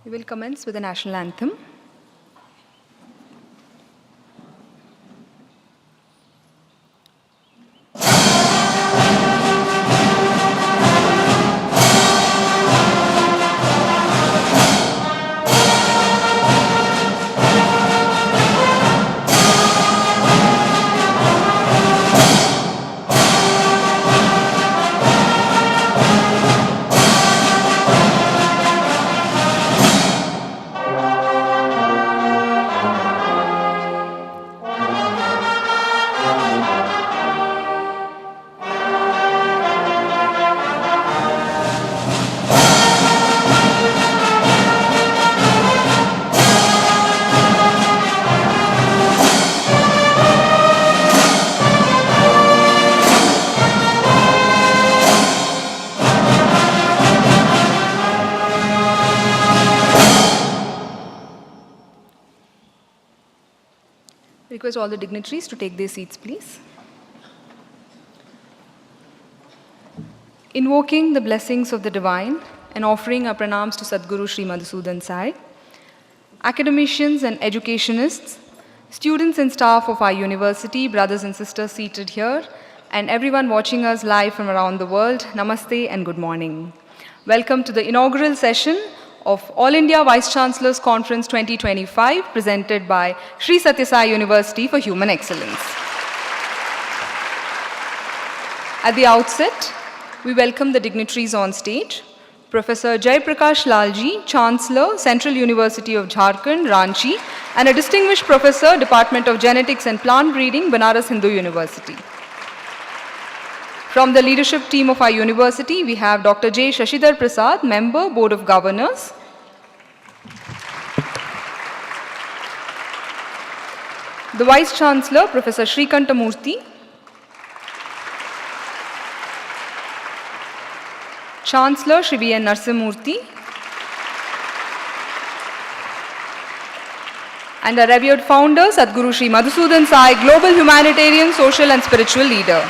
We will commence with the national anthem. Request all the dignitaries to take their seats, please. Invoking the blessings of the divine and offering our pranams to Sadguru Sri Madhusudan Sai, academicians and educationists, students and staff of our university, brothers and sisters seated here, and everyone watching us live from around the world, Namaste and good morning. Welcome to the inaugural session of All India Vice-Chancellors Conference 2025, presented by Sri Sathya Sai University for Human Excellence. At the outset, we welcome the dignitaries on stage. Professor Jai Prakash Lalji, Chancellor, Central University of Jharkhand, Ranchi, and a distinguished professor, Department of Genetics and Plant Breeding, Banaras Hindu University. From the leadership team of our university, we have Dr. J. Shashidhar Prasad, Member, Board of Governors. The Vice-Chancellor, Professor Shrikanta Murthy. Chancellor, Shri B. N. Narsimurthy. And our revered founder, Sadguru Sri Madhusudan Sai, Global Humanitarian, Social and Spiritual Leader.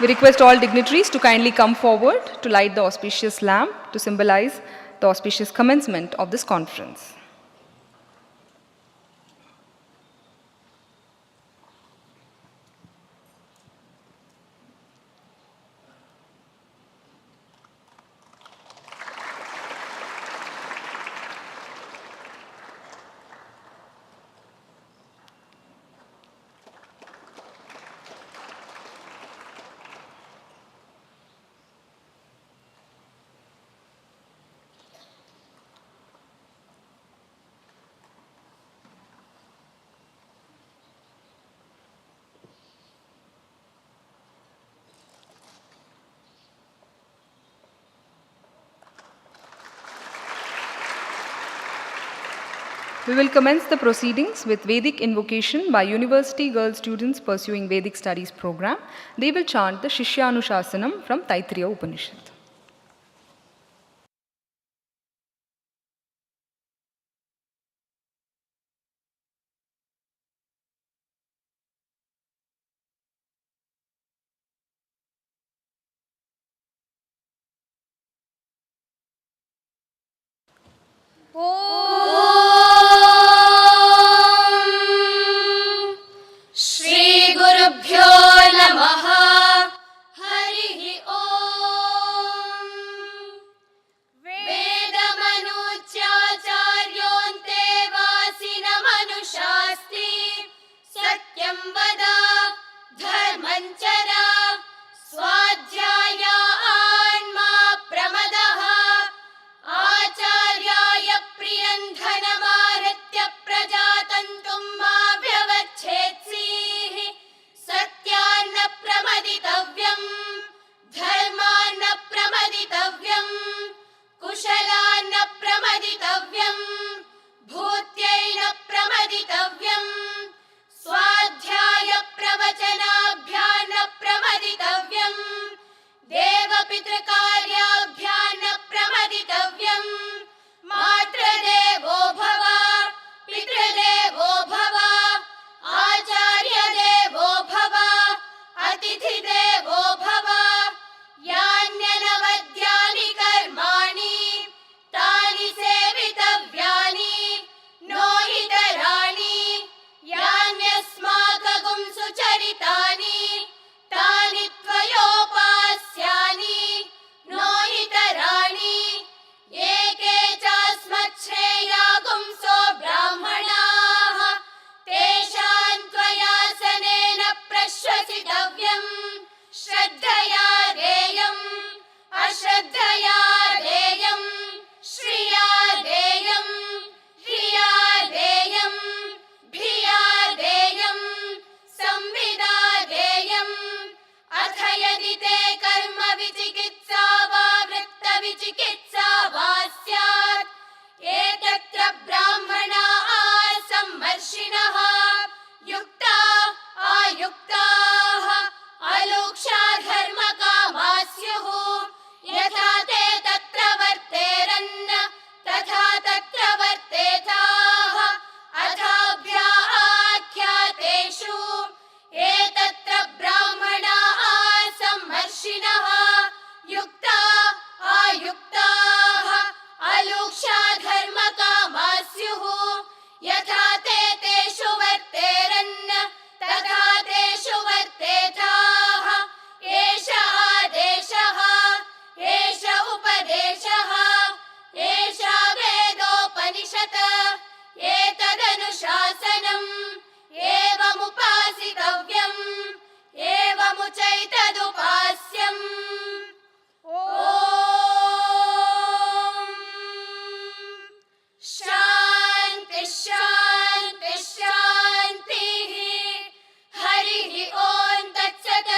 We request all dignitaries to kindly come forward to light the auspicious lamp to symbolize the auspicious commencement of this conference. We will commence the proceedings with Vedic invocation by university girl students pursuing Vedic studies program. They will chant the Shishyanushasanam from Taittiriya Upanishad. अतिथिदेवो भव यान्यनव चिकित्सा वा स्यात् एतत्र ब्राह्मणाः सम्मर्षिणः युक्ता आयुक्ताः अलोक्षा धर्मकामा स्युः यथा ते तत्र वर्तेरन् तथा तत्र वर्तेताः अथाभ्याख्यातेषु एतत्र ब्राह्मणाः सम्मर्षिणः युक्ता आयुक्ताः अलोक्षा धर्मकामा स्युः यथा ते तेषु वर्तेरन् तथा तेषु वर्तेताः एष आदेशः एष उपदेशः एषा वेदोपनिषत् एतदनुशासनम् एवमुपासितव्यम् एवमुचैतदुपास्यम् ॐ शान्ति शान्ति शान्तिः हरिः ॐ तत्सत्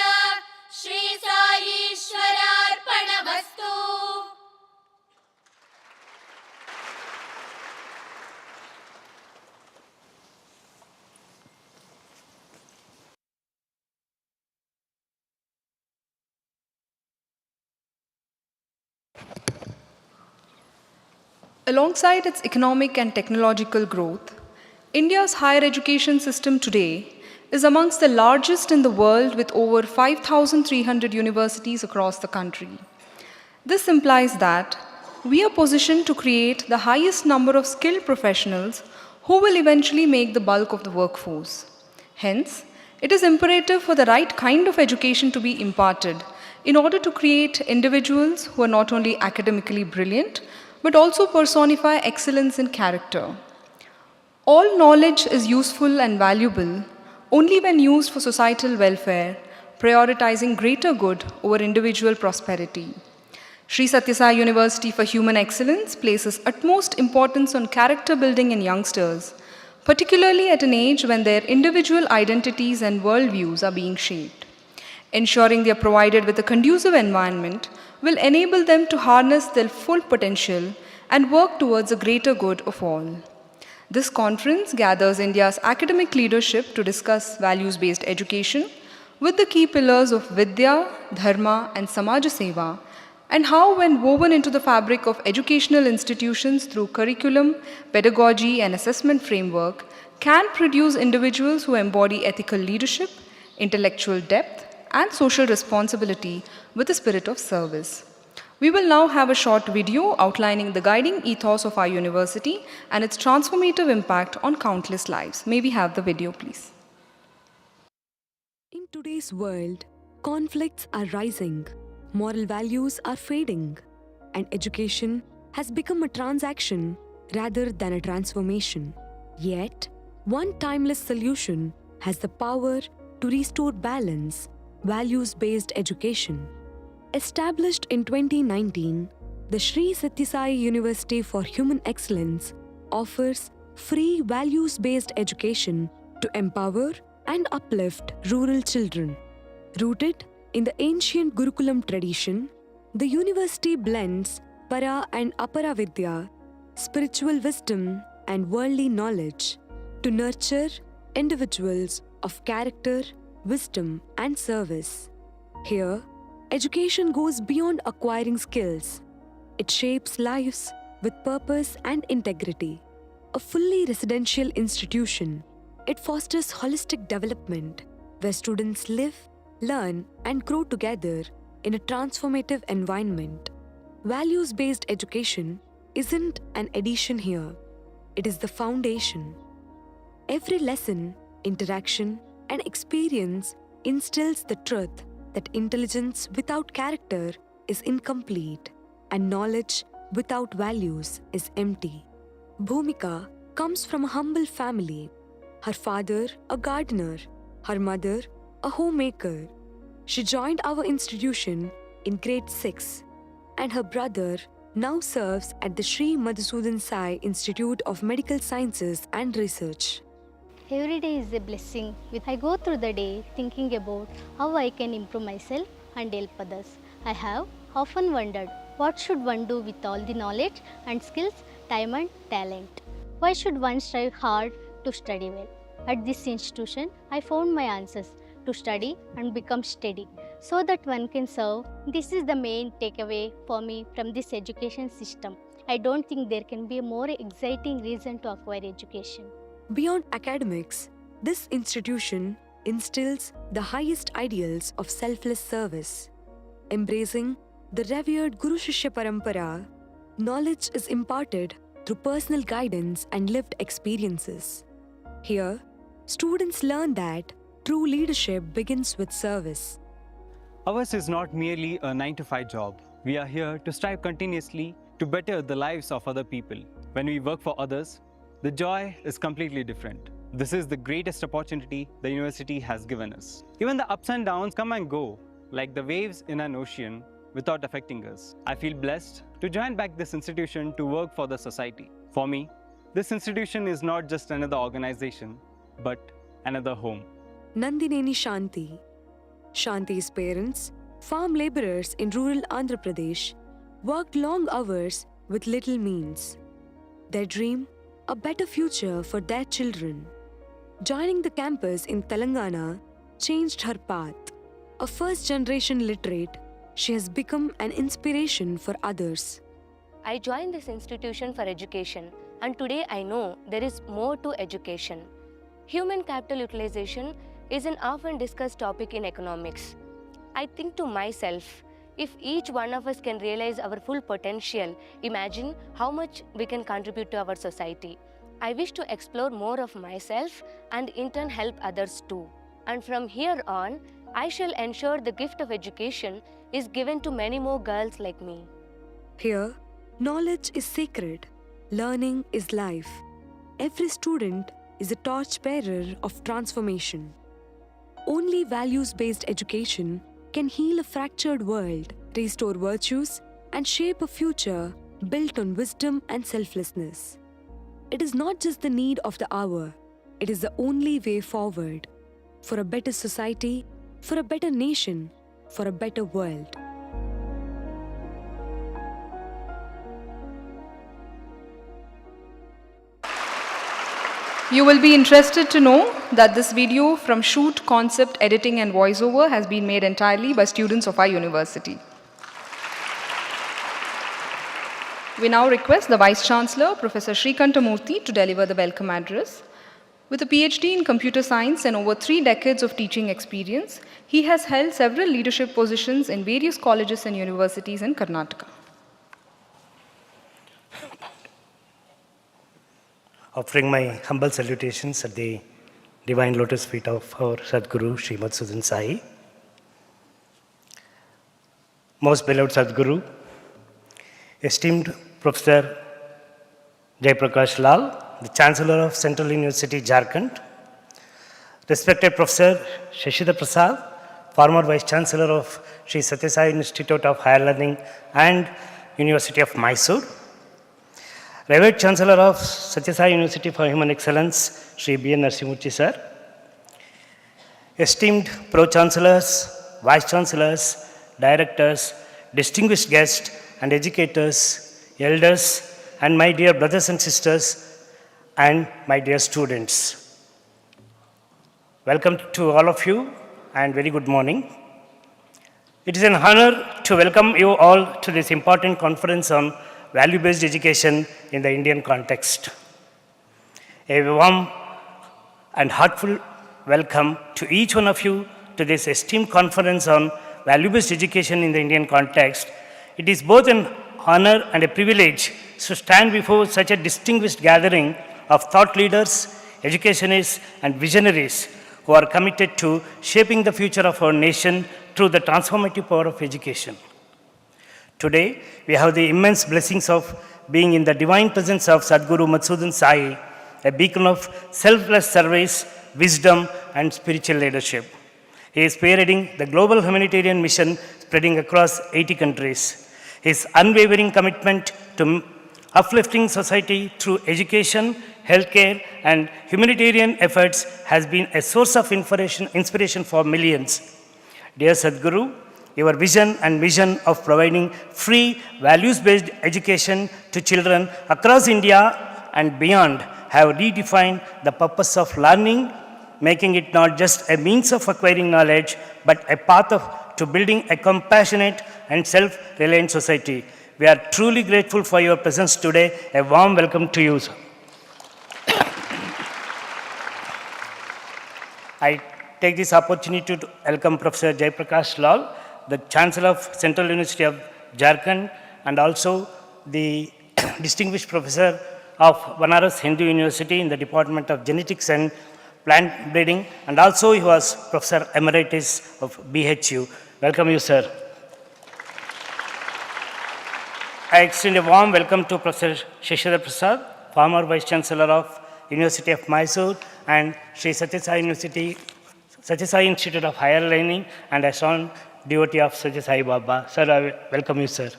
Shri साईश्वरार्पणमस्तु. Alongside its economic and technological growth, India's higher education system today is amongst the largest in the world with over 5,300 universities across the country. This implies that we are positioned to create the highest number of skilled professionals who will eventually make the bulk of the workforce. Hence, it is imperative for the right kind of education to be imparted in order to create individuals who are not only academically brilliant but also personify excellence in character. All knowledge is useful and valuable only when used for societal welfare, prioritizing greater good over individual prosperity. Sri Sathya Sai University for Human Excellence places utmost importance on character building in youngsters, particularly at an age when their individual identities and worldviews are being shaped. Ensuring they are provided with a conducive environment will enable them to harness their full potential and work towards a greater good of all. This conference gathers India's academic leadership to discuss values-based education with the key pillars of Vidya, Dharma and Samaj Seva, and how, when woven into the fabric of educational institutions through curriculum, pedagogy and assessment framework, can produce individuals who embody ethical leadership, intellectual depth and social responsibility with a spirit of service. We will now have a short video outlining the guiding ethos of our university and its transformative impact on countless lives. May we have the video, please? In today's world, conflicts are rising, moral values are fading, and education has become a transaction rather than a transformation. Yet, one timeless solution has the power to restore balance: values-based education. Established in 2019, the Sri Sathya Sai University for Human Excellence offers free values-based education to empower and uplift rural children. Rooted in the ancient Gurukulam tradition, the university blends Para and Apara Vidya, spiritual wisdom and worldly knowledge to nurture individuals of character, wisdom and service. Here, education goes beyond acquiring skills. It shapes lives with purpose and integrity. A fully residential institution, it fosters holistic development where students live, learn, and grow together in a transformative environment. Values-based education isn't an addition here, it is the foundation. Every lesson, interaction, and experience instills the truth that intelligence without character is incomplete and knowledge without values is empty. Bhumika comes from a humble family. Her father, a gardener, her mother, a homemaker. She joined our institution in grade 6, and her brother now serves at the Sri Madhusudan Sai Institute of Medical Sciences and Research. Every day is a blessing. I go through the day thinking about how I can improve myself and help others. I have often wondered What should one do with all the knowledge and skills, time and talent? Why should one strive hard to study well? At this institution, I found my answers to study and become steady so that one can serve. This is the main takeaway for me from this education system. I don't think there can be a more exciting reason to acquire education. Beyond academics, this institution instills the highest ideals of selfless service. Embracing the revered Guru Shishya Parampara, knowledge is imparted through personal guidance and lived experiences. Here, students learn that true leadership begins with service. Ours is not merely a 9-to-5 job. We are here to strive continuously to better the lives of other people. When we work for others, the joy is completely different. This is the greatest opportunity the university has given us. Even the ups and downs come and go, like the waves in an ocean, without affecting us. I feel blessed to join back this institution to work for the society. For me, this institution is not just another organization, but another home. Nandineni Shanti. Shanti's parents, farm laborers in rural Andhra Pradesh, worked long hours with little means. Their dream, a better future for their children. Joining the campus in Telangana changed her path. A first-generation literate, she has become an inspiration for others. I joined this institution for education, and today I know there is more to education. Human capital utilization is an often discussed topic in economics. I think to myself, if each one of us can realize our full potential, imagine how much we can contribute to our society. I wish to explore more of myself and in turn help others too. And from here on, I shall ensure the gift of education is given to many more girls like me. Here, knowledge is sacred. Learning is life. Every student is a torchbearer of transformation. Only values-based education can heal a fractured world, restore virtues, and shape a future built on wisdom and selflessness. It is not just the need of the hour, it is the only way forward for a better society, for a better nation, for a better world. You will be interested to know that this video from shoot, concept, editing and voiceover has been made entirely by students of our university. We now request the Vice-Chancellor, Professor Srikantamurthy, to deliver the welcome address. With a PhD in computer science and over 3 decades of teaching experience, he has held several leadership positions in various colleges and universities in Karnataka. Offering my humble salutations at the divine lotus feet of our Sadguru, Sri Madhusudan Sai. Most beloved Sadguru, esteemed Professor Jaiprakash Lal, the Chancellor of Central University, Jharkhand, respected Professor Shashidhar Prasad, former Vice-Chancellor of Sri Sathya Institute of Higher Learning and University of Mysore, revered Chancellor of Sathya Sai University for Human Excellence, Sri B. N. Narasimhamurthy Sir, esteemed Pro-Chancellors, Vice-Chancellors, Directors, distinguished guests and educators, elders, and my dear brothers and sisters, and my dear students. Welcome to all of you and very good morning. It is an honor to welcome you all to this important conference on value-based education in the Indian context. A warm and heartfelt welcome to each one of you to this esteemed conference on value-based education in the Indian context. It is both an honor and a privilege to stand before such a distinguished gathering of thought leaders, educationists, and visionaries who are committed to shaping the future of our nation through the transformative power of education. Today, we have the immense blessings of being in the divine presence of Sadguru Madhusudan Sai, a beacon of selfless service, wisdom, and spiritual leadership. He is spearheading the global humanitarian mission spreading across 80 countries. His unwavering commitment to uplifting society through education, healthcare, and humanitarian efforts has been a source of inspiration for millions. Dear Sadguru, Your vision and mission of providing free, values-based education to children across India and beyond have redefined the purpose of learning, making it not just a means of acquiring knowledge, but a path to building a compassionate and self-reliant society. We are truly grateful for your presence today. A warm welcome to you, sir. I take this opportunity to welcome Professor Jaiprakash Lal, the Chancellor of Central University of Jharkhand, and also the distinguished professor of Banaras Hindu University in the Department of Genetics and Plant Breeding, and also he was Professor Emeritus of BHU. Welcome you, sir. I extend a warm welcome to Professor Shishadhar Prasad, former Vice-Chancellor of University of Mysore and Sri Sathya Sai Institute of Higher Learning, and a strong devotee of Sathya Sai Baba. Sir, I welcome you, sir.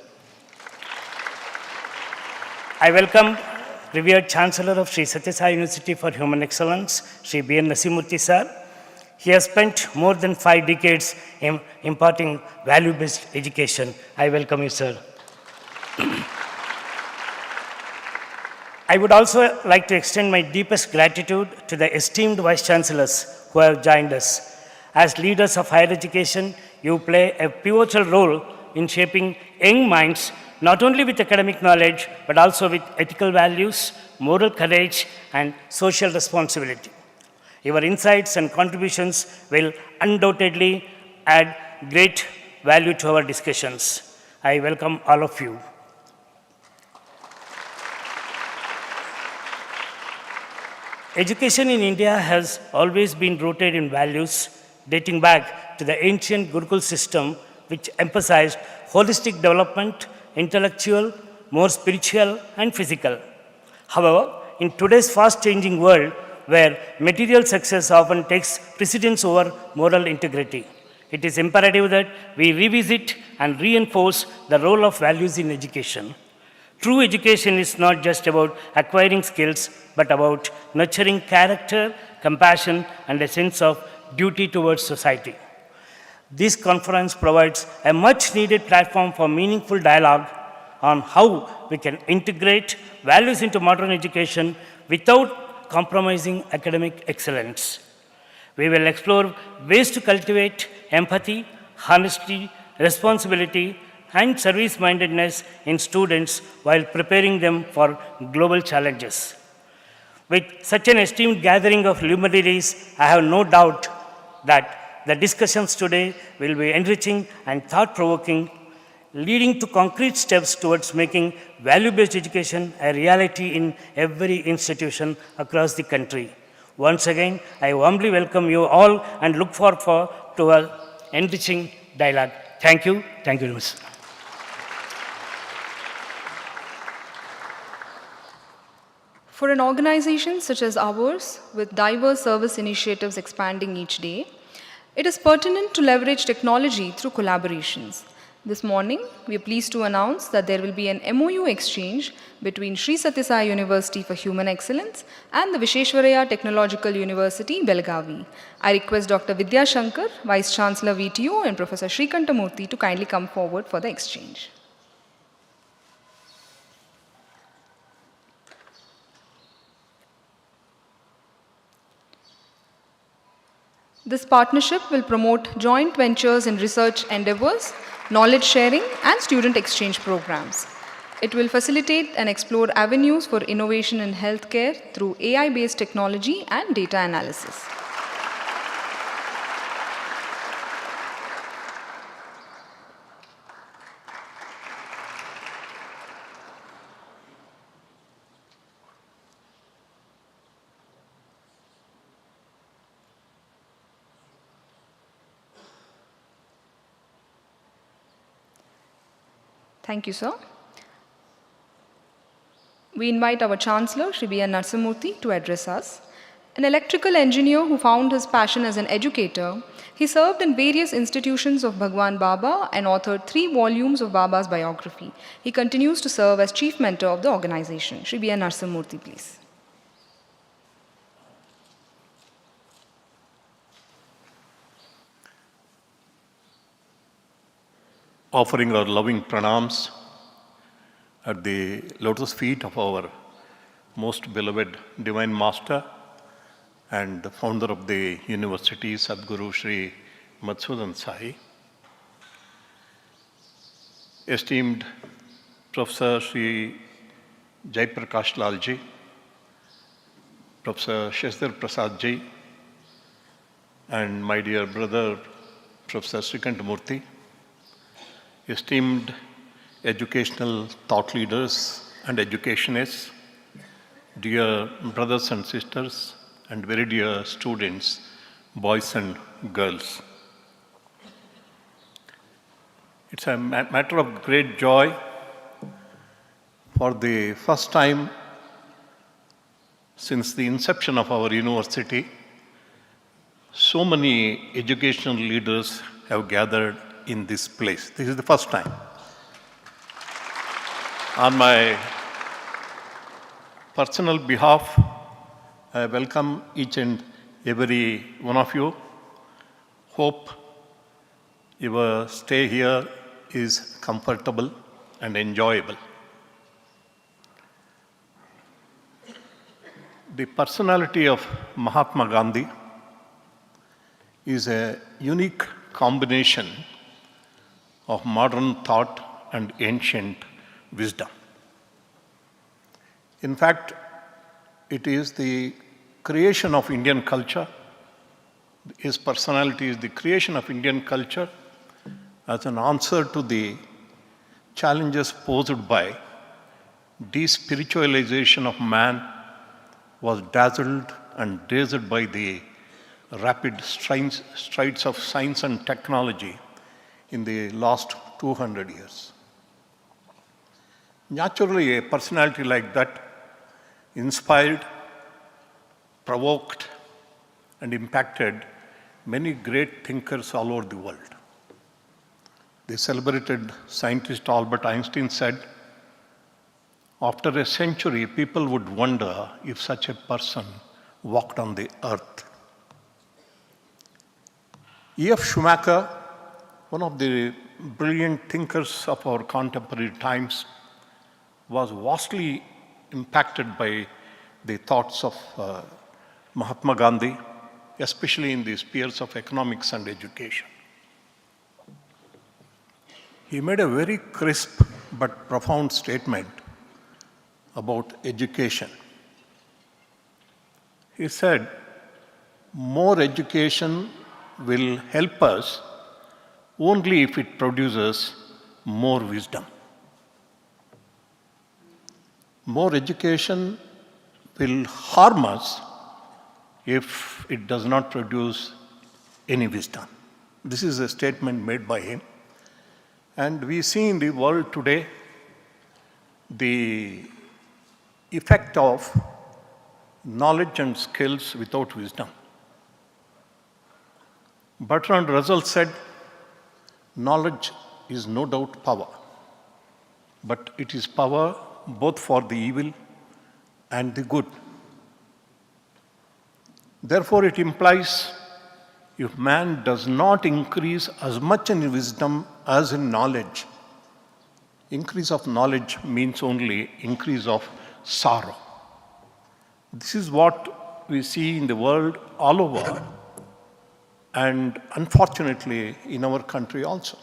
I welcome revered Chancellor of Sri Sathya Sai University for Human Excellence, Sri B.N. Nasimurthy, sir. He has spent more than 5 decades in imparting value-based education. I welcome you, sir. I would also like to extend my deepest gratitude to the esteemed Vice-Chancellors who have joined us. As leaders of higher education, you play a pivotal role in shaping young minds, not only with academic knowledge, but also with ethical values, moral courage, and social responsibility. Your insights and contributions will undoubtedly add great value to our discussions. I welcome all of you. Education in India has always been rooted in values dating back to the ancient Gurukul system, which emphasized holistic development, intellectual, more spiritual, and physical. However, in today's fast-changing world, where material success often takes precedence over moral integrity, it is imperative that we revisit and reinforce the role of values in education. True education is not just about acquiring skills, but about nurturing character, compassion, and a sense of duty towards society. This conference provides a much-needed platform for meaningful dialogue on how we can integrate values into modern education without compromising academic excellence. We will explore ways to cultivate empathy, honesty, responsibility, and service-mindedness in students while preparing them for global challenges. With such an esteemed gathering of luminaries, I have no doubt that the discussions today will be enriching and thought-provoking, leading to concrete steps towards making value-based education a reality in every institution across the country. Once again, I warmly welcome you all and look forward to an enriching dialogue. Thank you. Thank you very much. For an organization such as ours, with diverse service initiatives expanding each day, it is pertinent to leverage technology through collaborations. This morning, we are pleased to announce that there will be an MOU exchange between Sri Sathya Sai University for Human Excellence and the Visheshwaraya Technological University, Belgavi. I request Dr. Vidya Shankar, Vice-Chancellor VTU, and Professor Srikantamurthy to kindly come forward for the exchange. This partnership will promote joint ventures in research endeavors, knowledge sharing, and student exchange programs. It will facilitate and explore avenues for innovation in healthcare through AI-based technology and data analysis. Thank you, sir. We invite our Chancellor, Shri B.N. Narsimurthy, to address us. An electrical engineer who found his passion as an educator, he served in various institutions of Bhagwan Baba and authored 3 volumes of Baba's biography. He continues to serve as chief mentor of the organization. Shri B.N. Narsimurthy, please. offering our loving pranams at the lotus feet of our most beloved Divine Master and the founder of the university, Sadhguru Sri Madhusudan Sai. Esteemed Professor Sri Jaiprakash Lalji, Professor Shashidhar Prasad Ji, and my dear brother, Professor Srikant Murthy, esteemed educational thought leaders and educationists, dear brothers and sisters, and very dear students, boys and girls. It's a matter of great joy. For the first time since the inception of our university, so many educational leaders have gathered in this place. This is the first time. On my personal behalf, I welcome each and every one of you. Hope your stay here is comfortable and enjoyable. The personality of Mahatma Gandhi is a unique combination of modern thought and ancient wisdom. In fact, it is the creation of Indian culture. His personality is the creation of Indian culture as an answer to the challenges posed by de-spiritualization of man, was dazzled and dazed by the rapid strides of science and technology in the last 200 years. Naturally, a personality like that inspired, provoked, and impacted many great thinkers all over the world. The celebrated scientist Albert Einstein said, "After a century, people would wonder if such a person walked on the earth." E.F. Schumacher, one of the brilliant thinkers of our contemporary times, was vastly impacted by the thoughts of Mahatma Gandhi, especially in the spheres of economics and education. He made a very crisp but profound statement about education. He said, "More education will help us only if it produces more wisdom. More education will harm us if it does not produce any wisdom." This is a statement made by him. And we see in the world today the effect of knowledge and skills without wisdom. Bertrand Russell said, "Knowledge is no doubt power, but it is power both for the evil and the good." Therefore, it implies if man does not increase as much in wisdom as in knowledge, increase of knowledge means only increase of sorrow. This is what we see in the world all over, and unfortunately in our country also.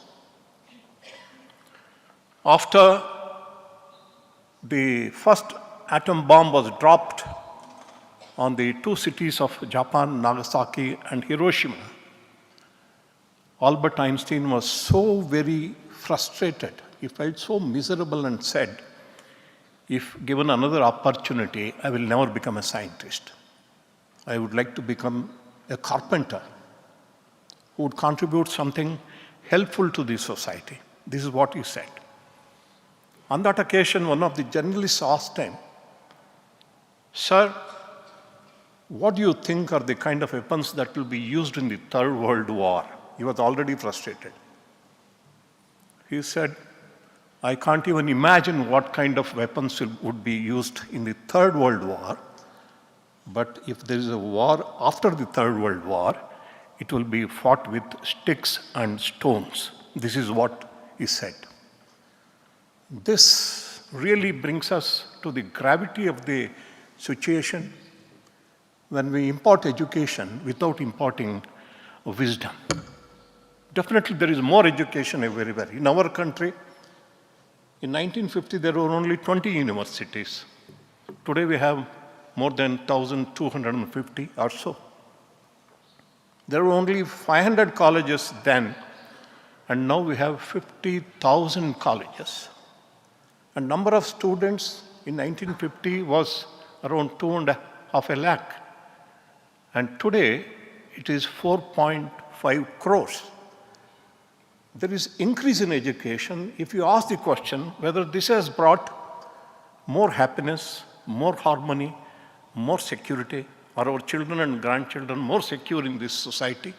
After the first atom bomb was dropped on the two cities of Japan, Nagasaki and Hiroshima, Albert Einstein was so very frustrated. He felt so miserable and said, "If given another opportunity, I will never become a scientist. I would like to become a carpenter who would contribute something helpful to the society." This is what he said. On that occasion, one of the journalists asked him, "Sir, what do you think are the kind of weapons that will be used in the Third World War?" He was already frustrated. He said, "I can't even imagine what kind of weapons would be used in the Third World War, but if there is a war after the Third World War, it will be fought with sticks and stones." This is what is said. This really brings us to the gravity of the situation when we import education without importing wisdom. Definitely there is more education everywhere. In our country, in 1950 there were only 20 universities. Today we have more than 1,250 or so. There were only 500 colleges then, and now we have 50,000 colleges. The number of students in 1950 was around 2.5 lakh, and today it is 4.5 crores. There is increase in education. If you ask the question whether this has brought more happiness, more harmony, more security, are our children and grandchildren more secure in this society?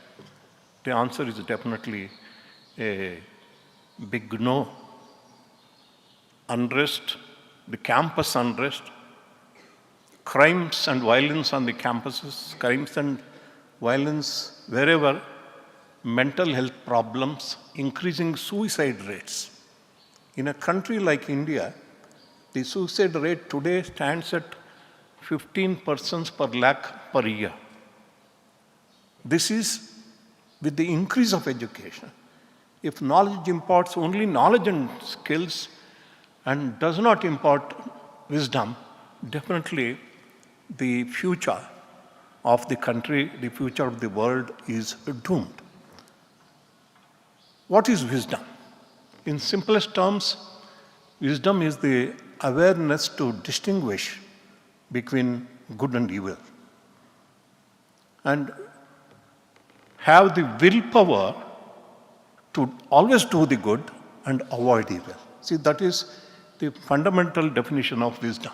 The answer is definitely a big no. Unrest, the campus unrest, crimes and violence on the campuses, crimes and violence wherever, mental health problems, increasing suicide rates. In a country like India, the suicide rate today stands at 15 persons per lakh per year. This is with the increase of education. If knowledge imparts only knowledge and skills and does not impart wisdom, definitely the future of the country, the future of the world is doomed. What is wisdom? In simplest terms, wisdom is the awareness to distinguish between good and evil, and have the willpower to always do the good and avoid evil. See, that is the fundamental definition of wisdom.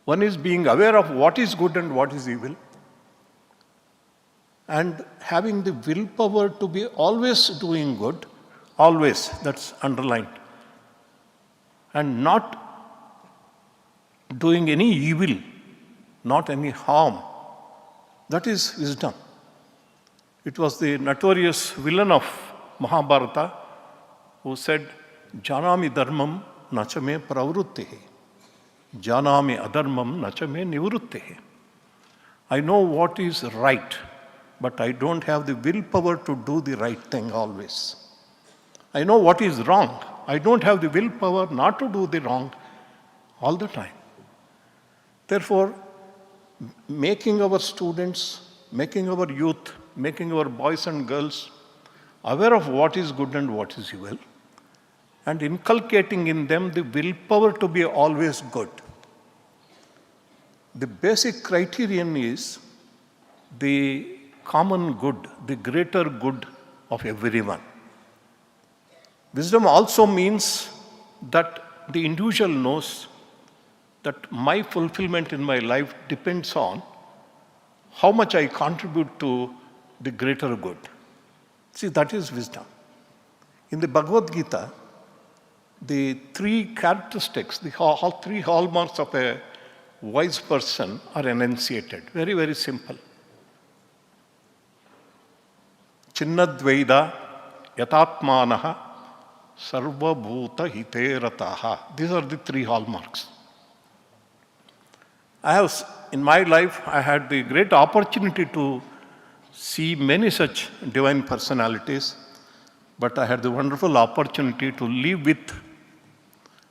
One is being aware of what is good and what is evil, and having the willpower to be always doing good, always, that's underlined, and not doing any evil, not any harm. That is wisdom. It was the notorious villain of Mahabharata who said, Janami dharmam nachame pravruttih, janami adharmam nachame nivruttih. I know what is right, but I don't have the willpower to do the right thing always. I know what is wrong. I don't have the willpower not to do the wrong all the time. Therefore, making our students, making our youth, making our boys and girls aware of what is good and what is evil, and inculcating in them the willpower to be always good. The basic criterion is the common good, the greater good of everyone. Wisdom also means that the individual knows that my fulfillment in my life depends on how much I contribute to the greater good. See, that is wisdom. In the Bhagavad Gita, the three characteristics, the three hallmarks of a wise person are enunciated. Very, very simple. Chinnadvaida yatatmanaha sarvabhuta hiterataha. These are the three hallmarks. In my life, I had the great opportunity to see many such divine personalities, but I had the wonderful opportunity to live with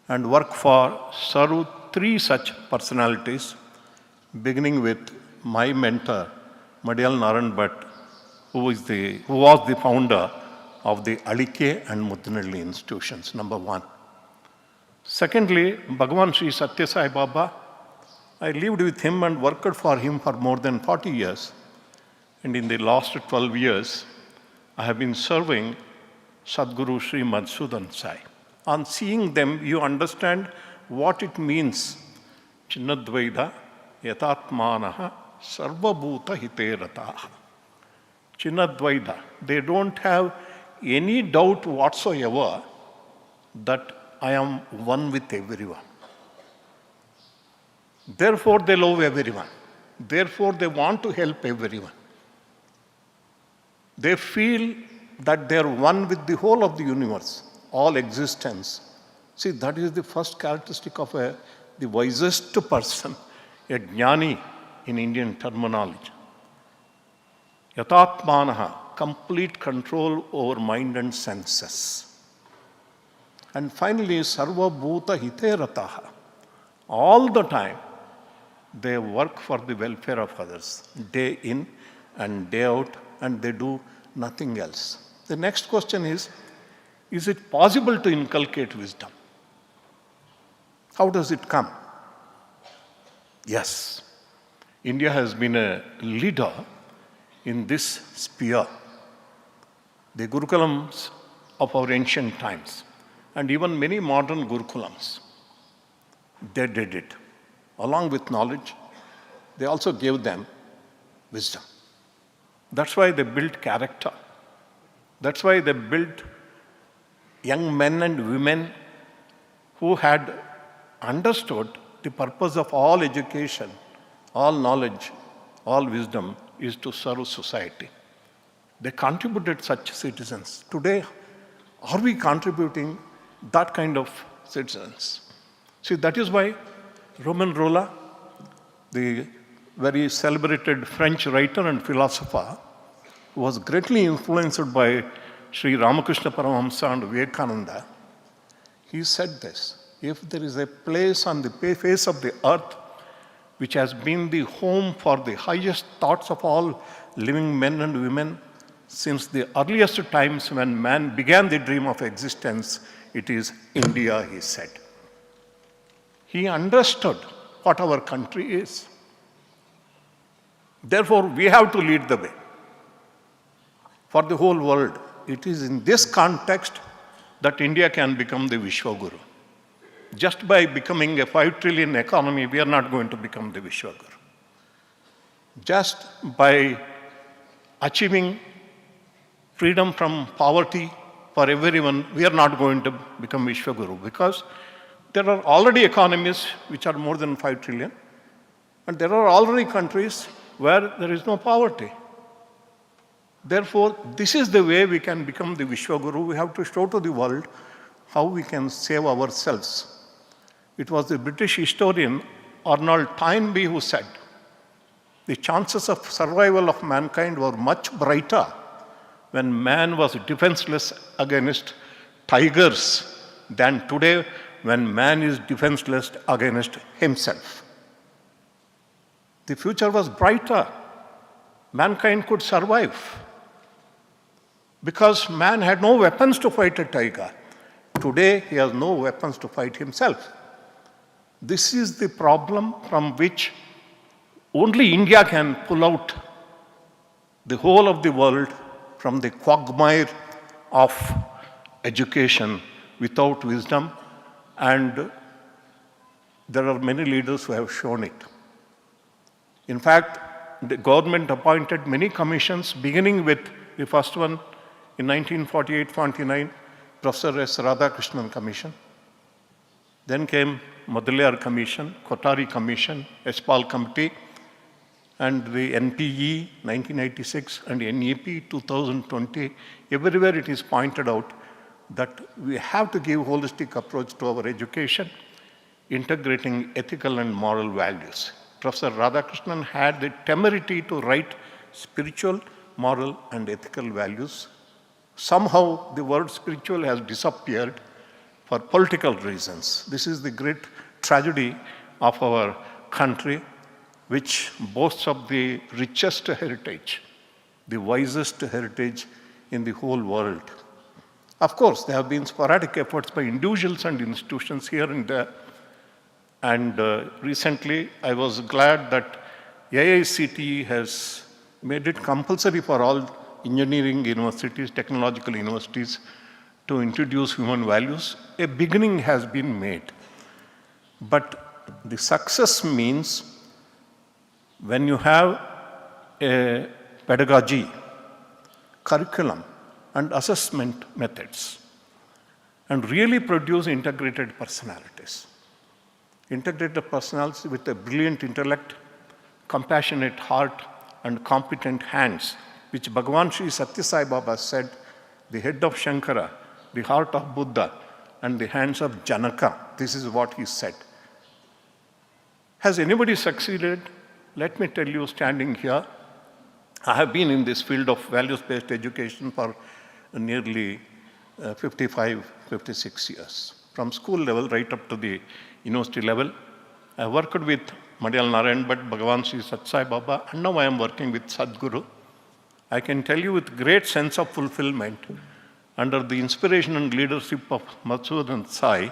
and work for, serve three such personalities, beginning with my mentor, Madhyal Naran Bhatt, who was the founder of the Alike and Muddenahalli institutions, number one. Secondly, Bhagavan Sri Sathya Sai Baba. I lived with him and worked for him for more than 40 years. And in the last 12 years, I have been serving Sadguru Sri Madhusudan Sai. On seeing them, you understand what it means. Chinnadvaida yatatmanaha sarvabhuta hiterataha. Chinnadvaida. They don't have any doubt whatsoever that I am one with everyone. Therefore, they love everyone. Therefore, they want to help everyone. They feel that they are one with the whole of the universe, all existence. See, that is the first characteristic of the wisest person, a jnani in Indian terminology. Yatatmanaha, complete control over mind and senses. And finally, sarva bhuta hiterataha. All the time, they work for the welfare of others, day in and day out, and they do nothing else. The next question is it possible to inculcate wisdom? How does it come? Yes, India has been a leader in this sphere. The Gurukulams of our ancient times, and even many modern Gurukulams, they did it. Along with knowledge, they also gave them wisdom. That's why they built character. That's why they built young men and women who had understood the purpose of all education, all knowledge, all wisdom is to serve society. They contributed such citizens. Today, are we contributing that kind of citizens? See, that is why Romain Rolland, the very celebrated French writer and philosopher, who was greatly influenced by Sri Ramakrishna Paramahamsa and Vivekananda, he said this: if there is a place on the face of the earth which has been the home for the highest thoughts of all living men and women since the earliest times when man began the dream of existence, it is India, he said. He understood what our country is. Therefore, we have to lead the way for the whole world. It is in this context that India can become the Vishwaguru. Just by becoming a 5 trillion economy, we are not going to become the Vishwaguru. Just by achieving freedom from poverty for everyone, we are not going to become Vishwaguru, because there are already economies which are more than 5 trillion, and there are already countries where there is no poverty. Therefore, this is the way we can become the Vishwaguru. We have to show to the world how we can save ourselves. It was the British historian Arnold Toynbee who said, the chances of survival of mankind were much brighter when man was defenseless against tigers than today when man is defenseless against himself. The future was brighter. Mankind could survive because man had no weapons to fight a tiger. Today, he has no weapons to fight himself. This is the problem from which only India can pull out the whole of the world from the quagmire of education without wisdom, and there are many leaders who have shown it. In fact, the government appointed many commissions, beginning with the first one in 1948-49, Professor S. Radhakrishnan Commission. Then came Muddenahalli Commission, Kothari Commission, Espal Committee, and the NPE 1986 and NEP 2020. Everywhere it is pointed out that we have to give holistic approach to our education, integrating ethical and moral values. Professor Radhakrishnan had the temerity to write spiritual, moral, and ethical values. Somehow the word spiritual has disappeared for political reasons. This is the great tragedy of our country, which boasts of the richest heritage, the wisest heritage in the whole world. Of course, there have been sporadic efforts by individuals and institutions here and there. And recently, I was glad that AICTE has made it compulsory for all engineering universities, technological universities to introduce human values. A beginning has been made. But the success means when you have a pedagogy, curriculum, and assessment methods, and really produce integrated personalities. Integrated personalities with a brilliant intellect, compassionate heart, and competent hands, which Bhagavan Sri Sathya Sai Baba said, the head of Shankara, the heart of Buddha, and the hands of Janaka. This is what he said. Has anybody succeeded? Let me tell you, standing here, I have been in this field of values-based education for nearly 55, 56 years. From school level right up to the university level. I worked with Madhyal Narayan Bhatt, Bhagavan Sri Sathya Sai Baba, and now I am working with Sadhguru. I can tell you with great sense of fulfillment, under the inspiration and leadership of Madhusudan Sai,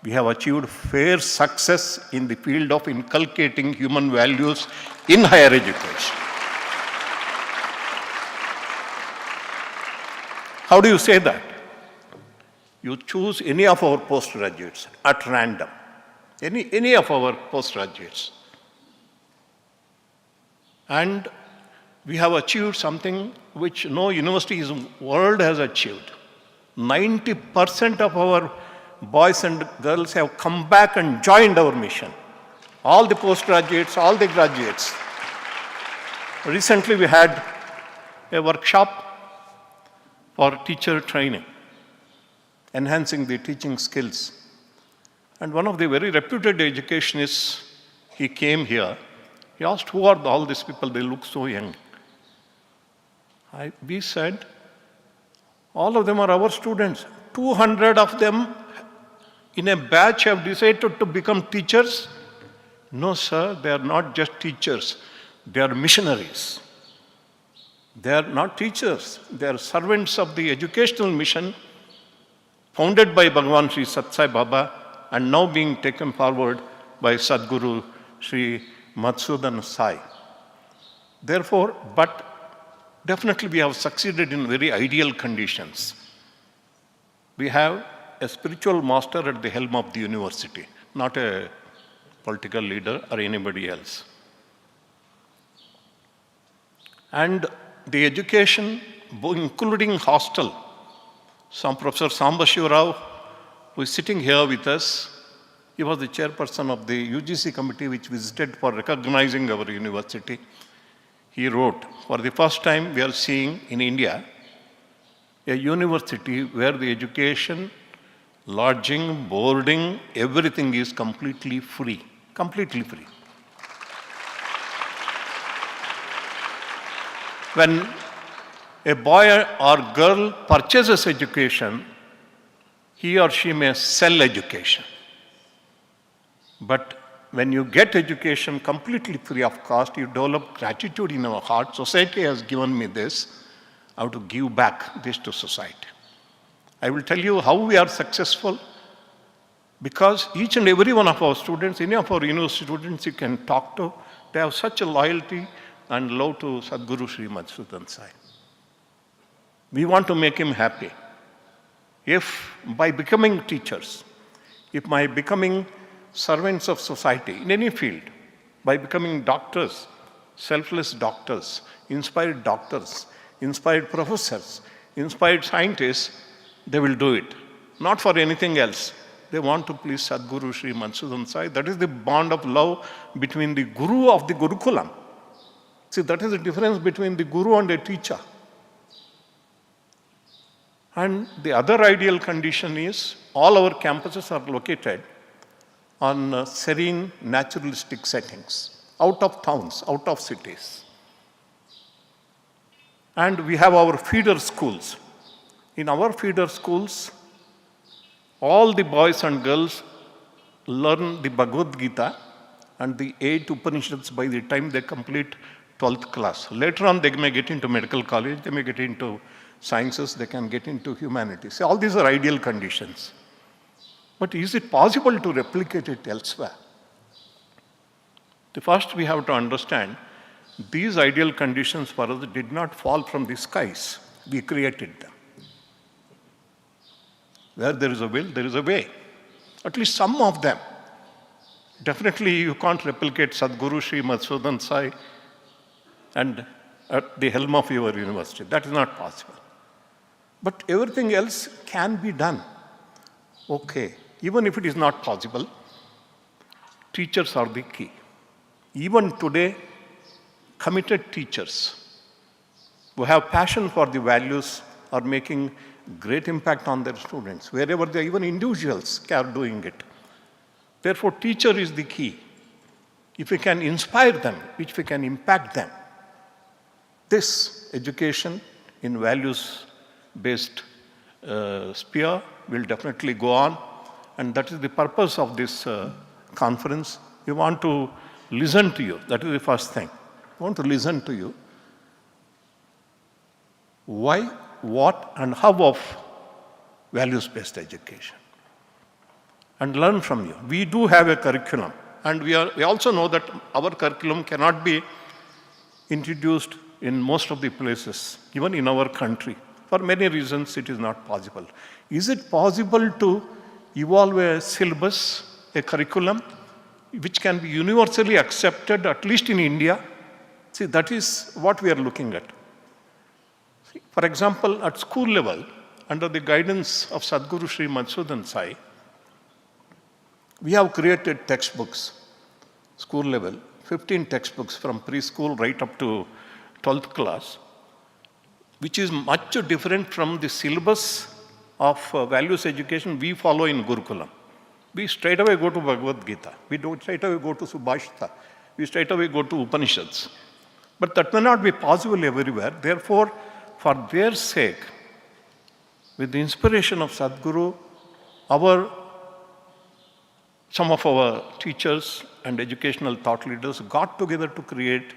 we have achieved fair success in the field of inculcating human values in higher education. How do you say that? You choose any of our postgraduates at random, any of our postgraduates. And we have achieved something which no university in the world has achieved. 90% of our boys and girls have come back and joined our mission. All the postgraduates, all the graduates. Recently we had a workshop for teacher training, enhancing the teaching skills. And one of the very reputed educationists, he came here. He asked, who are all these people? They look so young. We said, all of them are our students. 200 of them in a batch have decided to become teachers. No, sir, they are not just teachers. They are missionaries. They are not teachers. They are servants of the educational mission founded by Bhagavan Sri Sathya Sai Baba and now being taken forward by Sadhguru Sri Madhusudan Sai. Therefore, but definitely we have succeeded in very ideal conditions. We have a spiritual master at the helm of the university, not a political leader or anybody else. And the education, including hostel, Professor Samba Shiva Rao, who is sitting here with us, he was the chairperson of the UGC committee which visited for recognizing our university. He wrote, for the first time we are seeing in India a university where the education, lodging, boarding, everything is completely free. Completely free. When a boy or girl purchases education, he or she may sell education. But when you get education completely free of cost, you develop gratitude in our heart. Society has given me this. I have to give back this to society. I will tell you how we are successful. Because each and every one of our students, any of our university students you can talk to, they have such a loyalty and love to Sadhguru Sri Madhusudan Sai. We want to make him happy. If by becoming teachers, if by becoming servants of society in any field, by becoming doctors, selfless doctors, inspired professors, inspired scientists, they will do it. Not for anything else. They want to please Sadhguru Sri Madhusudan Sai. That is the bond of love between the Guru of the Gurukulam. See, that is the difference between the Guru and a teacher. And the other ideal condition is all our campuses are located on serene, naturalistic settings, out of towns, out of cities. And we have our feeder schools. In our feeder schools, all the boys and girls learn the Bhagavad Gita and the 8 Upanishads by the time they complete 12th class. Later on, they may get into medical college, they may get into sciences, they can get into humanities. So all these are ideal conditions. But is it possible to replicate it elsewhere? The first we have to understand, these ideal conditions for us did not fall from the skies. We created them. Where there is a will, there is a way. At least some of them. Definitely you can't replicate Sadhguru Sri Madhusudan Sai and at the helm of your university. That is not possible. But everything else can be done. Okay, even if it is not possible, teachers are the key. Even today, committed teachers who have passion for the values are making great impact on their students. Wherever they are, even individuals are doing it. Therefore, teacher is the key. If we can inspire them, if we can impact them, this education in values-based sphere will definitely go on, and that is the purpose of this conference. We want to listen to you. That is the first thing. We want to listen to you. Why, what, and how of values-based education, and learn from you. We do have a curriculum, and we also know that our curriculum cannot be introduced in most of the places, even in our country. For many reasons, it is not possible. Is it possible to evolve a syllabus, a curriculum, which can be universally accepted, at least in India? See, that is what we are looking at. See, for example, at school level, under the guidance of Sadhguru Sri Madhusudan Sai, we have created textbooks, school level, 15 textbooks from preschool right up to 12th class, which is much different from the syllabus of values education we follow in Gurukulam. We straight away go to Bhagavad Gita. We don't straight away go to Subhashita. We straight away go to Upanishads. But that may not be possible everywhere. Therefore, for their sake, with the inspiration of Sadhguru, some of our teachers and educational thought leaders got together to create.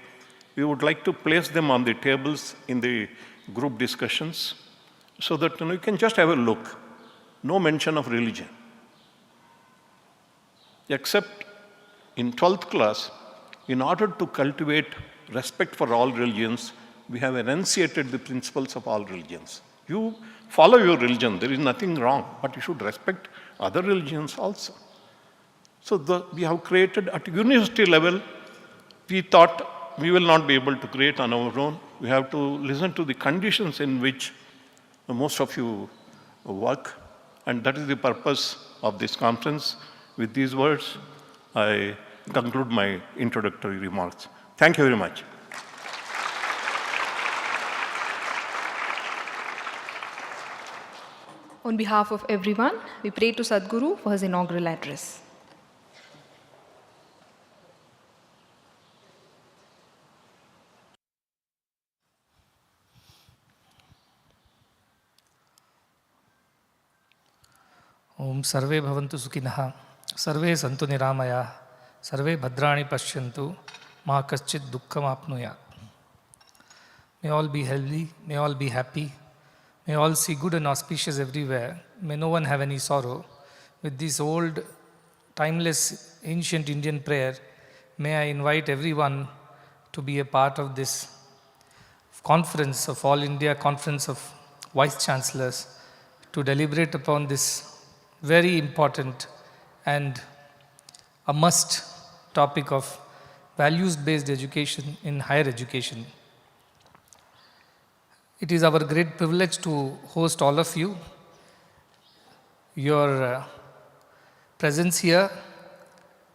We would like to place them on the tables in the group discussions so that you can just have a look. No mention of religion. Except in 12th class, in order to cultivate respect for all religions, we have enunciated the principles of all religions. You follow your religion, there is nothing wrong, but you should respect other religions also. So we have created at university level. We thought we will not be able to create on our own. We have to listen to the conditions in which most of you work, and that is the purpose of this conference. With these words, I conclude my introductory remarks. Thank you very much. On behalf of everyone, we pray to Sadhguru for his inaugural address. ओम सर्वे भवन्तु सुखिनः सर्वे सन्तु निरामयाः सर्वे भद्राणि पश्यन्तु मा कश्चित् दुःखमाप्नुयात्. May all be healthy, may all be happy, may all see good and auspicious everywhere, may no one have any sorrow. With this old, timeless, ancient Indian prayer, may I invite everyone to be a part of this conference of All India Conference of Vice-Chancellors to deliberate upon this very important and a must topic of values-based education in higher education. It is our great privilege to host all of you. Your presence here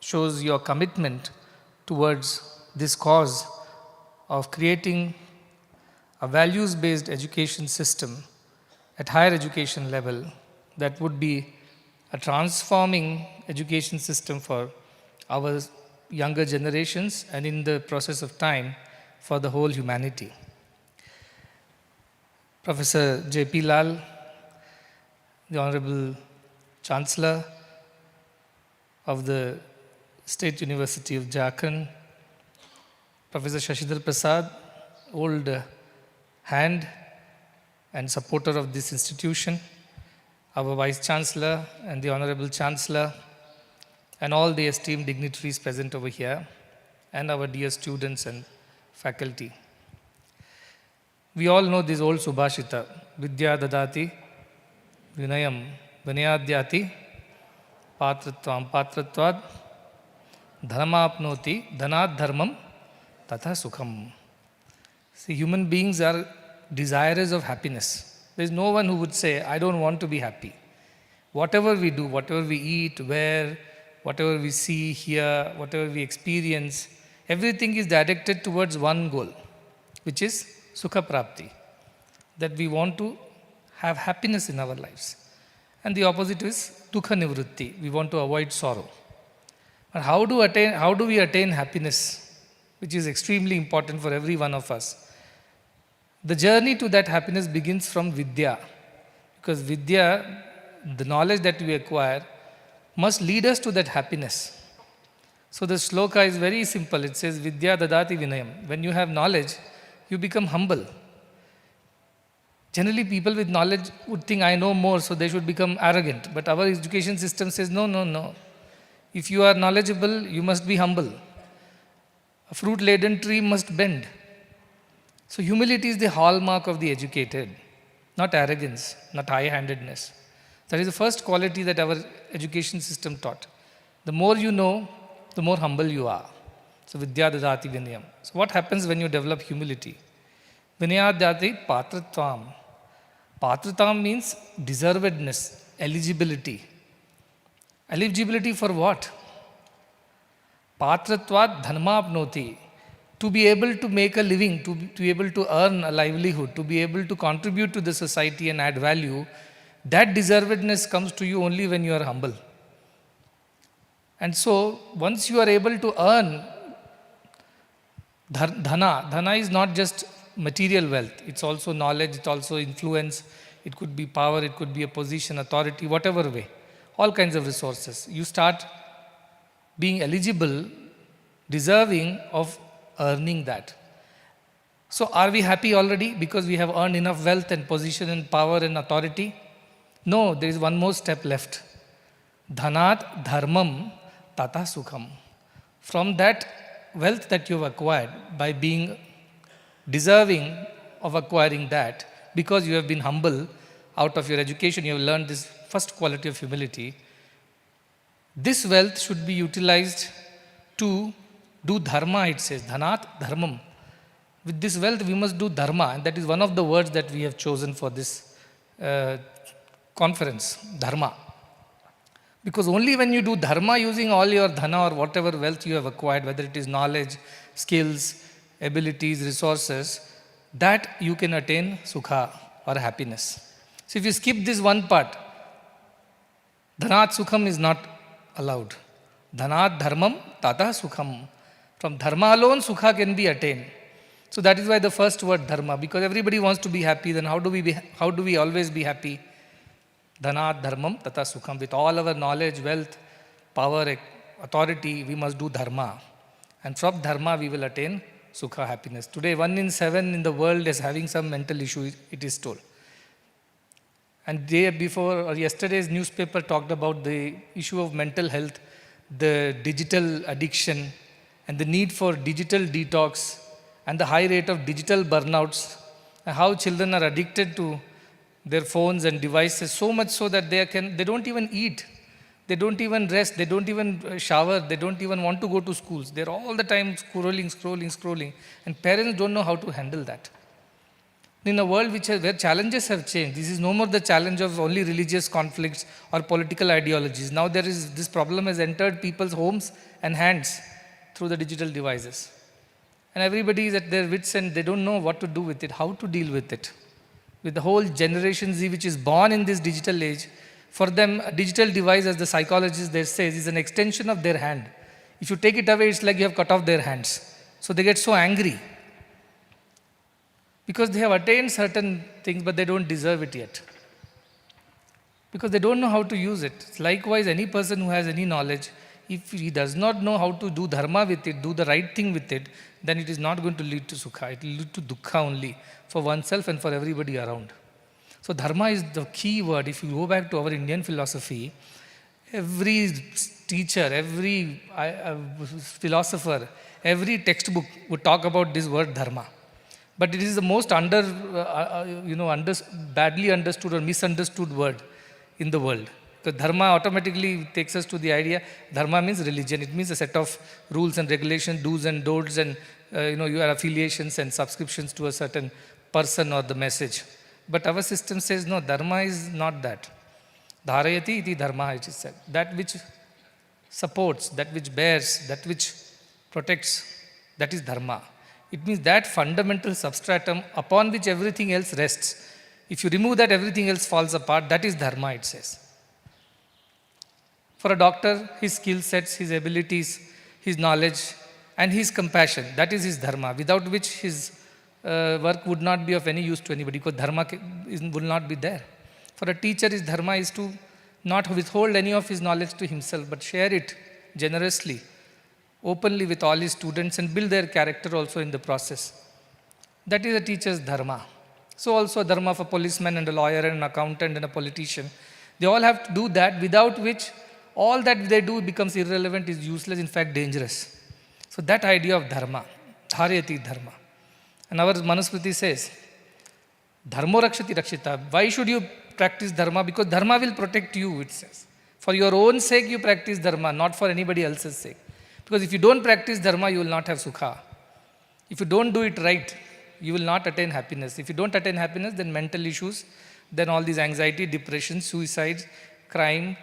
shows your commitment towards this cause of creating a values-based education system at higher education level that would be a transforming education system for our younger generations and in the process of time for the whole humanity. Professor J.P. Lal, the Honorable Chancellor of the State University of Jharkhand, Professor Shashidhar Prasad, old hand and supporter of this institution, our Vice-Chancellor and the Honorable Chancellor, and all the esteemed dignitaries present over here, and our dear students and faculty. We all know this old Subhashita, Vidya Dadati, Vinayam, Vinayadhyati, Patratvam, Patratvad, Dharmapnoti, Dhanat Dharmam, Tatha Sukham. See, human beings are desirous of happiness. There is no one who would say, I don't want to be happy. Whatever we do, whatever we eat, wear, whatever we see, hear, whatever we experience, everything is directed towards one goal, which is Sukha Prapti. That we want to have happiness in our lives. And the opposite is dukha nivritti. We want to avoid sorrow. But how do we attain happiness, which is extremely important for every one of us? The journey to that happiness begins from vidya. Because vidya, the knowledge that we acquire, must lead us to that happiness. So the sloka is very simple. It says, Vidya dadati vinayam. When you have knowledge, you become humble. Generally, people with knowledge would think, I know more, so they should become arrogant. But our education system says, no, no, no. If you are knowledgeable, you must be humble. A fruit-laden tree must bend. So humility is the hallmark of the educated, not arrogance, not high-handedness. That is the first quality that our education system taught. The more you know, the more humble you are. So vidya dadati vinayam. So what happens when you develop humility? Vinaya dadati patratvam. Patratvam means deservedness, eligibility. Eligibility for what? Patratvat dhanmapnoti. To be able to make a living, to be able to earn a livelihood, to be able to contribute to the society and add value, that deservedness comes to you only when you are humble. And so, once you are able to earn dhana is not just material wealth, it's also knowledge, it's also influence, it could be power, it could be a position, authority, whatever way, all kinds of resources. You start being eligible, deserving of earning that. So are we happy already because we have earned enough wealth and position and power and authority? No, there is one more step left. Dhanat dharmam tata sukham. From that wealth that you have acquired by being deserving of acquiring that, because you have been humble out of your education, you have learned this first quality of humility. This wealth should be utilized to do dharma, it says, dhanat dharmam. With this wealth, we must do dharma, and that is one of the words that we have chosen for this conference, dharma. Because only when you do dharma using all your dhana or whatever wealth you have acquired, whether it is knowledge, skills, abilities, resources, that you can attain sukha or happiness. So if you skip this one part, dhanat sukham is not allowed. Dhanat dharmam tata sukham. From dharma alone, sukha can be attained. So that is why the first word dharma, because everybody wants to be happy, then how do we always be happy? Dhanat dharmam tata sukham. With all our knowledge, wealth, power, authority, we must do dharma. And from dharma, we will attain sukha, happiness. Today, 1 in 7 in the world is having some mental issue, it is told. And day before, or yesterday's newspaper talked about the issue of mental health, the digital addiction, and the need for digital detox, and the high rate of digital burnouts, and how children are addicted to their phones and devices, so much so that they don't even eat, they don't even rest, they don't even shower, they don't even want to go to schools. They're all the time scrolling, and parents don't know how to handle that. In a world where challenges have changed, this is no more the challenge of only religious conflicts or political ideologies. Now this problem has entered people's homes and hands through the digital devices. And everybody is at their wits' end, they don't know what to do with it, how to deal with it. With the whole Generation Z which is born in this digital age, for them a digital device, as the psychologist there says, is an extension of their hand. If you take it away, it's like you have cut off their hands. So they get so angry. Because they have attained certain things, but they don't deserve it yet. Because they don't know how to use it. Likewise, any person who has any knowledge, if he does not know how to do dharma with it, do the right thing with it, then it is not going to lead to sukha. It will lead to dukkha only for oneself and for everybody around. So dharma is the key word. If you go back to our Indian philosophy, every teacher, every philosopher, every textbook would talk about this word dharma. But it is the most badly understood or misunderstood word in the world. Because dharma automatically takes us to the idea, dharma means religion. It means a set of rules and regulations, do's and don'ts, and your affiliations and subscriptions to a certain person or the message. But our system says, no, dharma is not that. Dharayati iti dharma, it is said. That which supports, that which bears, that which protects, that is dharma. It means that fundamental substratum upon which everything else rests. If you remove that, everything else falls apart. That is dharma, it says. For a doctor, his skill sets, his abilities, his knowledge, and his compassion, that is his dharma, without which his work would not be of any use to anybody, because dharma will not be there. For a teacher, his dharma is to not withhold any of his knowledge to himself, but share it generously, openly with all his students, and build their character also in the process. That is a teacher's dharma. So also dharma of a policeman and a lawyer and an accountant and a politician. They all have to do that, without which all that they do becomes irrelevant, is useless, in fact dangerous. So that idea of dharma, dharayati dharma. And our Manusmriti says, dharmo rakshati rakshita. Why should you practice dharma? Because dharma will protect you, it says. For your own sake you practice dharma, not for anybody else's sake. Because if you don't practice dharma, you will not have sukha. If you don't do it right, you will not attain happiness. If you don't attain happiness, then mental issues, then all these anxiety, depression, suicide, crime,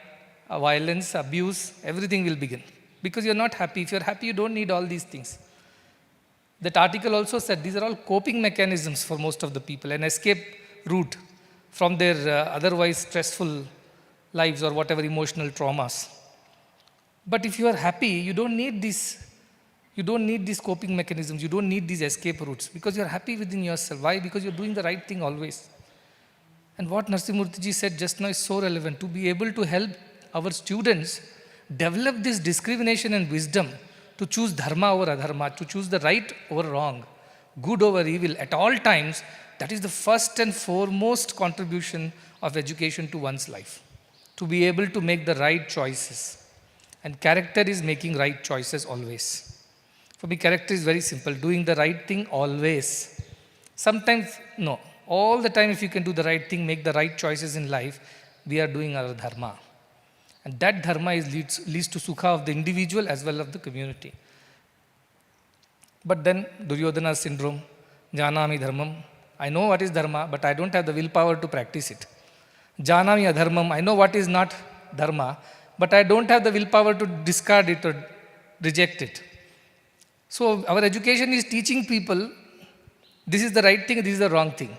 violence, abuse, everything will begin. Because you're not happy. If you're happy, you don't need all these things. That article also said these are all coping mechanisms for most of the people, an escape route from their otherwise stressful lives or whatever emotional traumas. But if you are happy, you don't need these coping mechanisms, you don't need these escape routes, because you're happy within yourself. Why? Because you're doing the right thing always. And what Narasimhamurthy said just now is so relevant, to be able to help our students develop this discrimination and wisdom to choose dharma over adharma, to choose the right over wrong, good over evil at all times. That is the first and foremost contribution of education to one's life, to be able to make the right choices. And character is making right choices always. For me, character is very simple, doing the right thing always. Sometimes, no. All the time, if you can do the right thing, make the right choices in life, we are doing our dharma. And that dharma leads to sukha of the individual as well as the community. But then, Duryodhana syndrome, janami dharmam. I know what is dharma, but I don't have the willpower to practice it. Janami adharmam. I know what is not dharma, but I don't have the willpower to discard it or reject it. So our education is teaching people, this is the right thing, this is the wrong thing.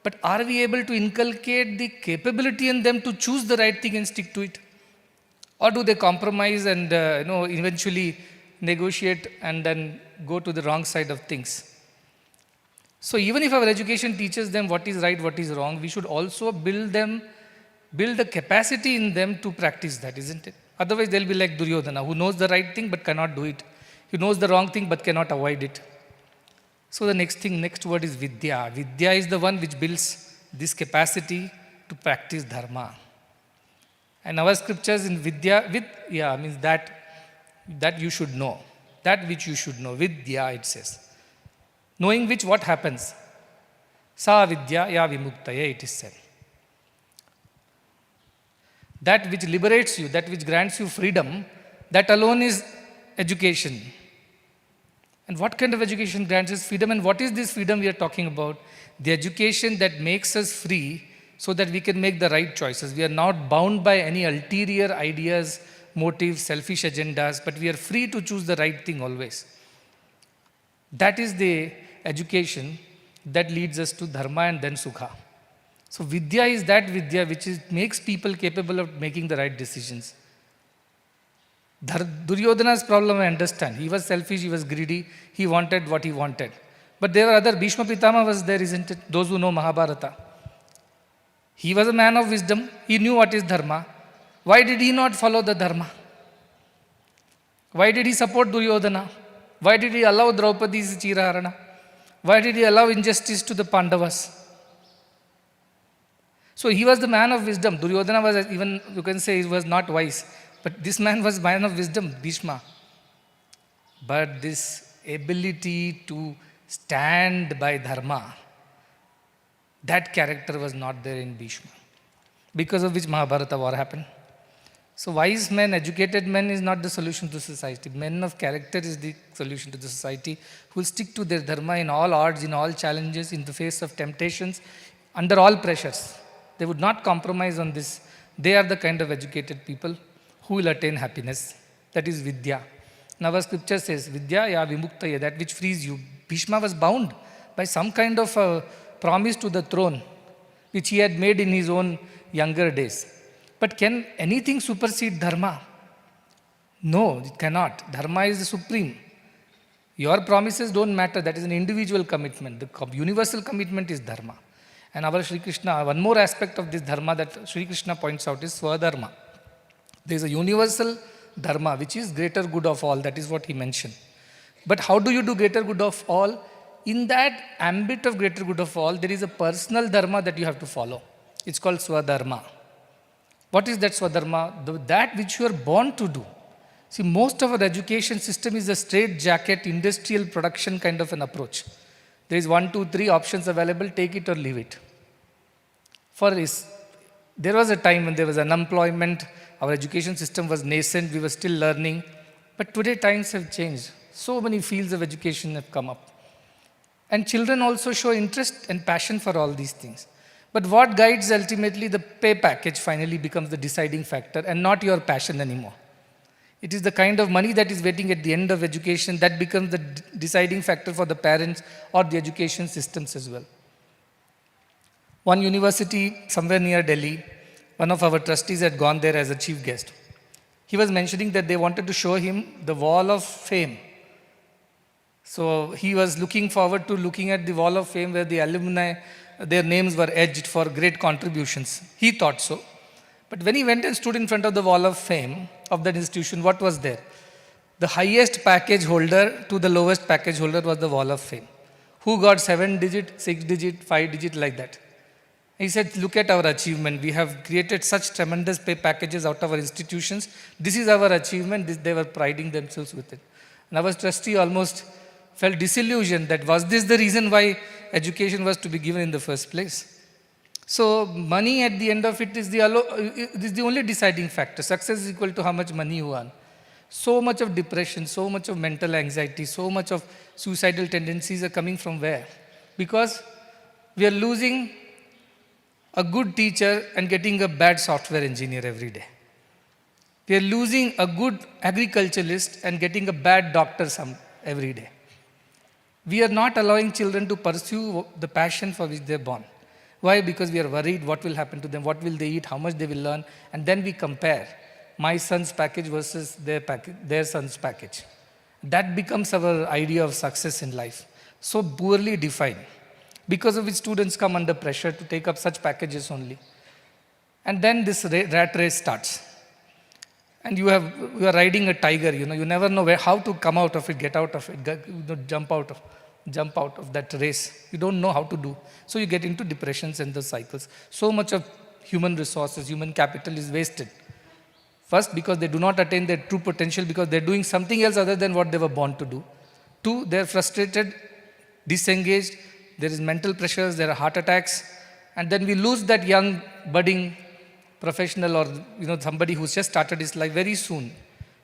But are we able to inculcate the capability in them to choose the right thing and stick to it? Or do they compromise and eventually negotiate and then go to the wrong side of things? So even if our education teaches them what is right, what is wrong, we should also build the capacity in them to practice that, isn't it? Otherwise they'll be like Duryodhana, who knows the right thing but cannot do it. He knows the wrong thing but cannot avoid it. So the next word is Vidya. Vidya is the one which builds this capacity to practice dharma. And our scriptures in Vidya, means that you should know. That which you should know. Vidya, it says. Knowing which, what happens? Sa Vidya ya vimuktaya, it is said. That which liberates you, that which grants you freedom, that alone is education. And what kind of education grants us freedom? And what is this freedom we are talking about? The education that makes us free so that we can make the right choices. We are not bound by any ulterior ideas, motives, selfish agendas, but we are free to choose the right thing always. That is the education that leads us to dharma and then sukha. So Vidya is that Vidya which makes people capable of making the right decisions. Duryodhana's problem I understand. He was selfish, he was greedy, he wanted what he wanted. But there were other, Bhishma Pitama was there, isn't it? Those who know Mahabharata. He was a man of wisdom, he knew what is dharma. Why did he not follow the dharma? Why did he support Duryodhana? Why did he allow Draupadi's Chiraharana? Why did he allow injustice to the Pandavas? So he was the man of wisdom. Duryodhana was, even you can say, he was not wise. But this man was man of wisdom, Bhishma. But this ability to stand by dharma, that character was not there in Bhishma. Because of which Mahabharata war happened. So wise men, educated men is not the solution to society. Men of character is the solution to the society, who will stick to their dharma in all odds, in all challenges, in the face of temptations, under all pressures. They would not compromise on this. They are the kind of educated people who will attain happiness. That is Vidya. Now our scripture says, Vidya ya vimuktaya, that which frees you. Bhishma was bound by some kind of a promise to the throne. which he had made in his own younger days. But can anything supersede dharma? No, it cannot. Dharma is the supreme. Your promises don't matter. That is an individual commitment. The universal commitment is dharma. And our Sri Krishna, one more aspect of this dharma that Sri Krishna points out is swadharma. There is a universal dharma, which is greater good of all. That is what he mentioned. But how do you do greater good of all? In that ambit of greater good of all, there is a personal dharma that you have to follow. It's called swadharma. What is that swadharma? That which you are born to do. See, most of our education system is a straight-jacket, industrial production kind of an approach. There is 1, 2, 3 options available, take it or leave it. There was a time when there was unemployment, our education system was nascent, we were still learning. But today times have changed. So many fields of education have come up. And children also show interest and passion for all these things. But what guides ultimately the pay package finally becomes the deciding factor and not your passion anymore. It is the kind of money that is waiting at the end of education that becomes the deciding factor for the parents or the education systems as well. One university somewhere near Delhi, one of our trustees had gone there as a chief guest. He was mentioning that they wanted to show him the wall of fame. So he was looking forward to looking at the wall of fame where the alumni, their names were etched for great contributions. He thought so. But when he went and stood in front of the wall of fame of that institution, what was there? The highest package holder to the lowest package holder was the wall of fame. Who got 7-digit, 6-digit, 5-digit like that? He said, look at our achievement. We have created such tremendous pay packages out of our institutions. This is our achievement. They were priding themselves with it. And our trustee almost felt disillusioned that was this the reason why education was to be given in the first place? So money at the end of it is the only deciding factor. Success is equal to how much money you earn. So much of depression, so much of mental anxiety, so much of suicidal tendencies are coming from where? Because we are losing a good teacher and getting a bad software engineer every day. We are losing a good agriculturalist and getting a bad doctor every day. We are not allowing children to pursue the passion for which they are born. Why? Because we are worried what will happen to them, what will they eat, how much they will learn, and then we compare my son's package versus their son's package. That becomes our idea of success in life. So poorly defined, because of which students come under pressure to take up such packages only. And then this rat race starts. And you are riding a tiger, you never know how to come out of it, get out of it, jump out of that race. You don't know how to do. So you get into depressions and the cycles. So much of human resources, human capital is wasted. First, because they do not attain their true potential, because they're doing something else other than what they were born to do. Two, they're frustrated, disengaged, there is mental pressures, there are heart attacks, and then we lose that young, budding professional or somebody who's just started his life very soon.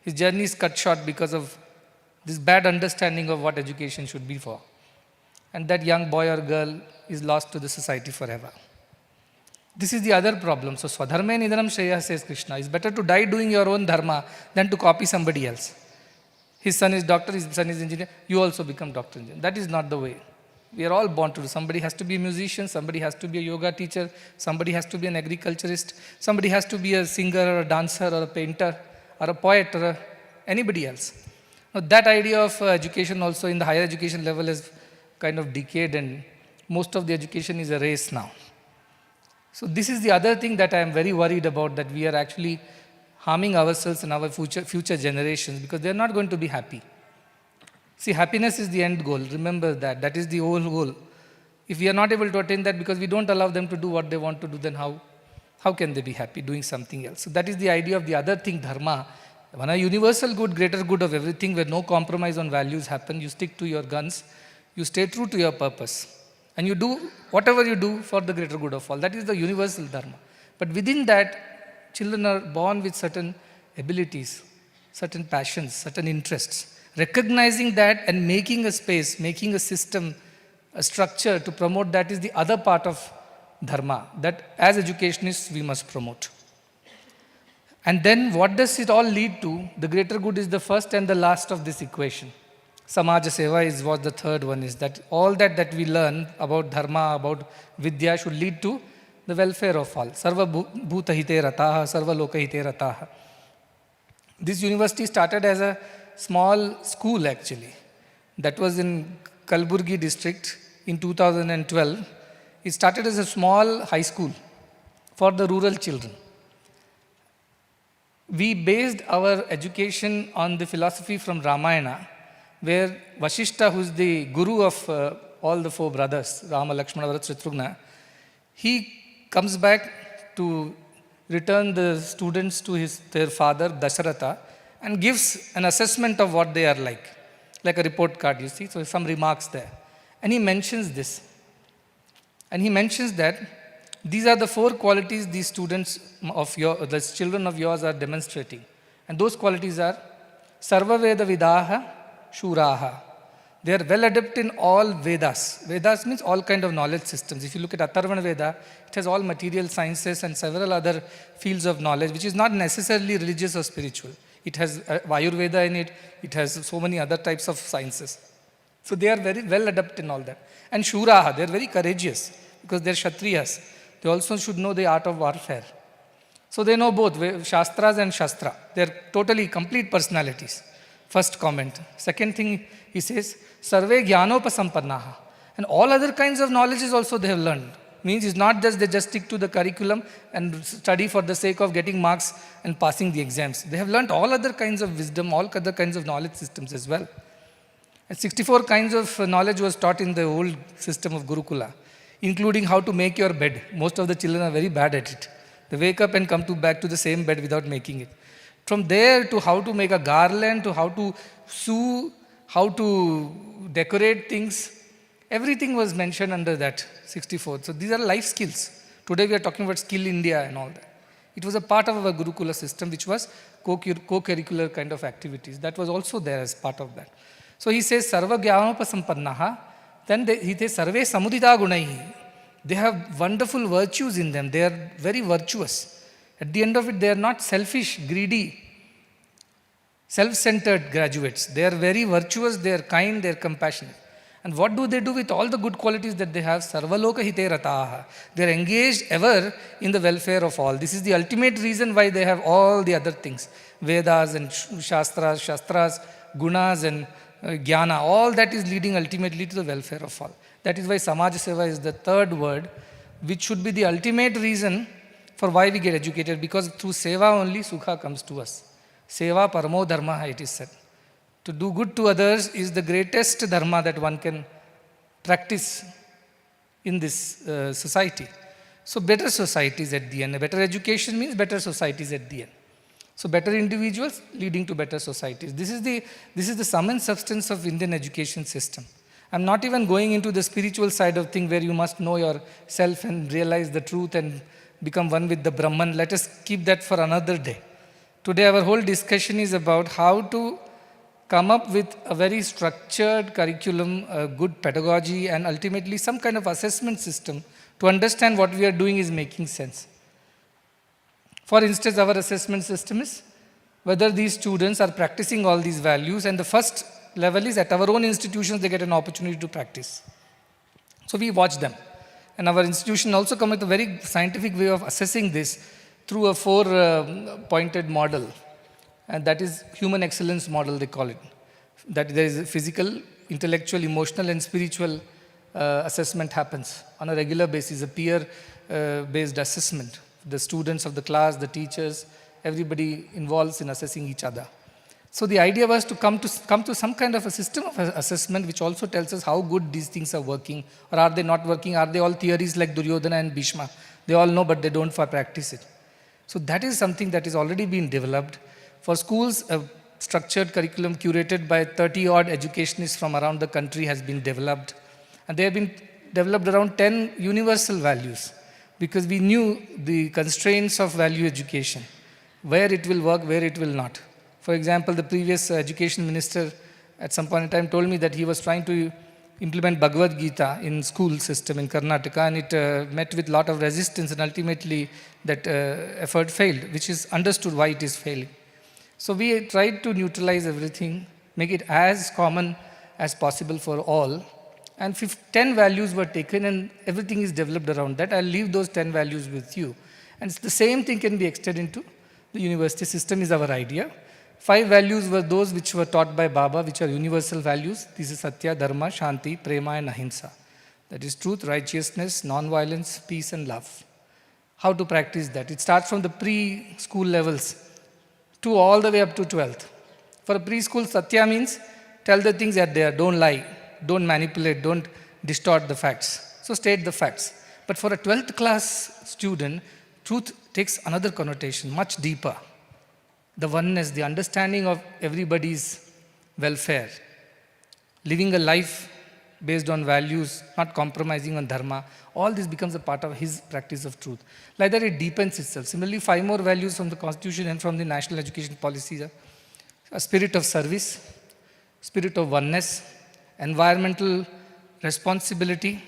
His journey is cut short because of this bad understanding of what education should be for. And that young boy or girl is lost to the society forever. This is the other problem. So, Swadharme Nidanam Shreya, says Krishna. It's better to die doing your own dharma than to copy somebody else. His son is doctor, his son is engineer, you also become doctor engineer. That is not the way. We are all born to do. Somebody has to be a musician, somebody has to be a yoga teacher, somebody has to be an agriculturist, somebody has to be a singer or a dancer or a painter or a poet or anybody else. Now, that idea of education also in the higher education level has kind of decayed, and most of the education is a race now. So this is the other thing that I am very worried about, that we are actually harming ourselves and our future generations, because they are not going to be happy. See, happiness is the end goal. Remember that. That is the whole goal. If we are not able to attain that because we don't allow them to do what they want to do, then how can they be happy doing something else? So that is the idea of the other thing, dharma. When a universal good, greater good of everything, where no compromise on values happen, you stick to your guns, you stay true to your purpose. And you do whatever you do for the greater good of all. That is the universal dharma. But within that, children are born with certain abilities, certain passions, certain interests. Recognizing that and making a space, making a system, a structure to promote that is the other part of dharma that as educationists we must promote. And then what does it all lead to? The greater good is the first and the last of this equation. Samaja Seva is what the third one is, that all that we learn about dharma, about vidya should lead to the welfare of all. Sarva bhuta hite rataha, sarva loka hite rataha. This university started as a small school actually. That was in Kalburgi district in 2012. It started as a small high school for the rural children. We based our education on the philosophy from Ramayana, where Vashishta, who is the guru of all the four brothers, Rama, Lakshmana, Bharata, Shatrughna, he comes back to return the students to their father, Dasharatha, and gives an assessment of what they are like a report card, you see, so some remarks there. And he mentions this. And he mentions that these are the four qualities these students the children of yours are demonstrating. And those qualities are Sarva Veda Vidaha Shuraha. They are well adept in all Vedas. Vedas means all kind of knowledge systems. If you look at Atharvana Veda, it has all material sciences and several other fields of knowledge, which is not necessarily religious or spiritual. It has Ayurveda in it. It has so many other types of sciences. So they are very well adept in all that. And Shuraha, they are very courageous because they are Kshatriyas. They also should know the art of warfare. So they know both Shastras and Shastra. They are totally complete personalities. First comment. Second thing, he says, Sarve Jnanopasampannaha. And all other kinds of knowledges also they have learned. Means it's not just they just stick to the curriculum and study for the sake of getting marks and passing the exams. They have learned all other kinds of wisdom, all other kinds of knowledge systems as well. And 64 kinds of knowledge was taught in the old system of Gurukula, including how to make your bed. Most of the children are very bad at it. They wake up and come back to the same bed without making it. From there to how to make a garland, to how to sew, how to decorate things, everything was mentioned under that 64. So these are life skills. Today we are talking about Skill India and all that. It was a part of our Gurukula system, which was co-curricular kind of activities. That was also there as part of that. So he says, Sarva Jnanopasampannaha. Then he says, Sarve Samudita Gunaihi. They have wonderful virtues in them. They are very virtuous. At the end of it, they are not selfish, greedy, self-centered graduates. They are very virtuous, they are kind, they are compassionate. And what do they do with all the good qualities that they have? Sarvaloka hite rataha. They are engaged ever in the welfare of all. This is the ultimate reason why they have all the other things. Vedas and Shastras, Gunas and Jnana. All that is leading ultimately to the welfare of all. That is why Samaj Seva is the third word, which should be the ultimate reason for why we get educated, because through Seva only Sukha comes to us. Seva Paramo Dharma, it is said. To do good to others is the greatest dharma that one can practice in this society. So better societies at the end. A better education means better societies at the end. So better individuals leading to better societies. This is the sum and substance of Indian education system. I'm not even going into the spiritual side of things where you must know yourself and realize the truth and become one with the Brahman. Let us keep that for another day. Today our whole discussion is about how to come up with a very structured curriculum, a good pedagogy, and ultimately some kind of assessment system to understand what we are doing is making sense. For instance, our assessment system is whether these students are practicing all these values, and the first level is at our own institutions they get an opportunity to practice. So we watch them. And our institution also comes with a very scientific way of assessing this through a four-pointed model. And that is human excellence model, they call it. That there is a physical, intellectual, emotional, and spiritual assessment happens on a regular basis, a peer-based assessment. The students of the class, the teachers, everybody involves in assessing each other. So the idea was to come to some kind of a system of assessment which also tells us how good these things are working, or are they not working, are they all theories like Duryodhana and Bhishma. They all know but they don't practice it. So that is something that is already being developed. For schools, a structured curriculum curated by 30-odd educationists from around the country has been developed. And they have been developed around 10 universal values, because we knew the constraints of value education, where it will work, where it will not. For example, the previous education minister at some point in time told me that he was trying to implement Bhagavad Gita in school system in Karnataka, and it met with a lot of resistance, and ultimately that effort failed, which is understood why it is failing. So we tried to neutralize everything, make it as common as possible for all, and 10 values were taken and everything is developed around that. I'll leave those 10 values with you. And the same thing can be extended into the university system is our idea. 5 values were those which were taught by Baba, which are universal values. This is Sathya, Dharma, Shanti, Prema and Ahimsa. That is truth, righteousness, non-violence, peace and love. How to practice that? It starts from the preschool levels to all the way up to 12th. For a preschool, Satya means tell the things that they are, don't lie, don't manipulate, don't distort the facts. So state the facts. But for a 12th class student, truth takes another connotation, much deeper. The oneness, the understanding of everybody's welfare, living a life based on values, not compromising on dharma, all this becomes a part of his practice of truth. Like that it deepens itself. Similarly, 5 more values from the constitution and from the national education policies are a spirit of service, spirit of oneness, environmental responsibility,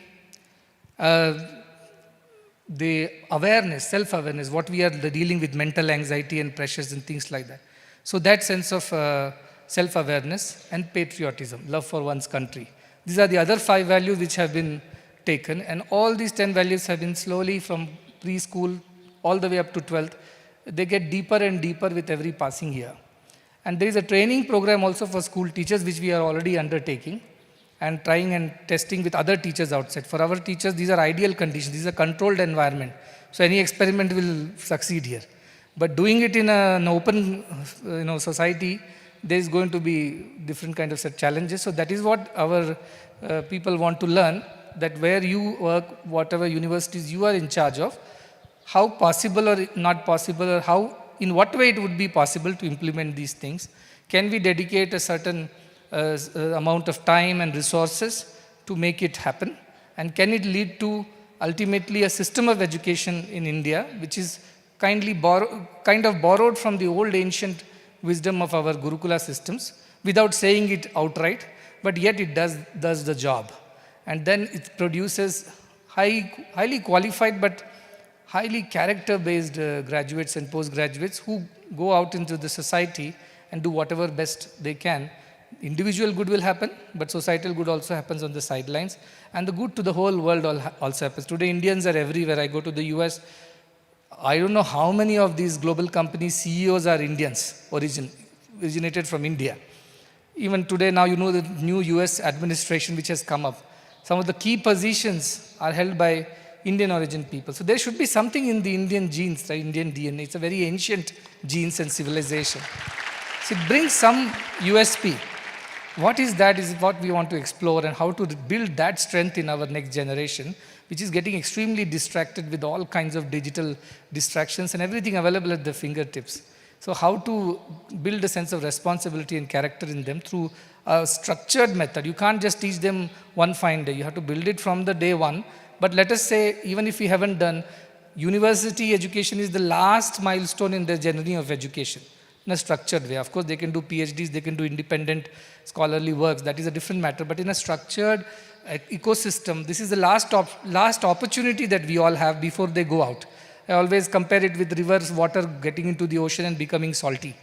the awareness, self-awareness, what we are dealing with, mental anxiety and pressures and things like that. So that sense of self-awareness and patriotism, love for one's country. These are the other 5 values which have been taken, and all these 10 values have been slowly from preschool all the way up to 12th. They get deeper and deeper with every passing year. And there is a training program also for school teachers which we are already undertaking and trying and testing with other teachers outside. For our teachers, these are ideal conditions. These are controlled environment. So any experiment will succeed here. But doing it in an open society, there is going to be different kind of challenges. So that is what our people want to learn, that where you work, whatever universities you are in charge of, how possible or not possible, or how, in what way it would be possible to implement these things. Can we dedicate a certain amount of time and resources to make it happen? And can it lead to ultimately a system of education in India, which is kind of borrowed from the old ancient wisdom of our Gurukula systems, without saying it outright, but yet it does the job. And then it produces highly qualified but highly character-based graduates and postgraduates who go out into the society and do whatever best they can. Individual good will happen, but societal good also happens on the sidelines, and the good to the whole world also happens. Today, Indians are everywhere. I go to the US, I don't know how many of these global companies CEOs are Indians, originated from India. Even today, now you know the new US administration which has come up. Some of the key positions are held by Indian origin people. So there should be something in the Indian genes, the Indian DNA. It's a very ancient genes and civilization. So it brings some USP. What is that is what we want to explore, and how to build that strength in our next generation, which is getting extremely distracted with all kinds of digital distractions and everything available at their fingertips. So how to build a sense of responsibility and character in them through a structured method. You can't just teach them one fine day. You have to build it from the day one. But let us say, even if we haven't done, university education is the last milestone in their journey of education in a structured way. Of course, they can do PhDs, they can do independent scholarly works. That is a different matter. But in a structured ecosystem, this is the last opportunity that we all have before they go out. I always compare it with rivers, water getting into the ocean and becoming salty.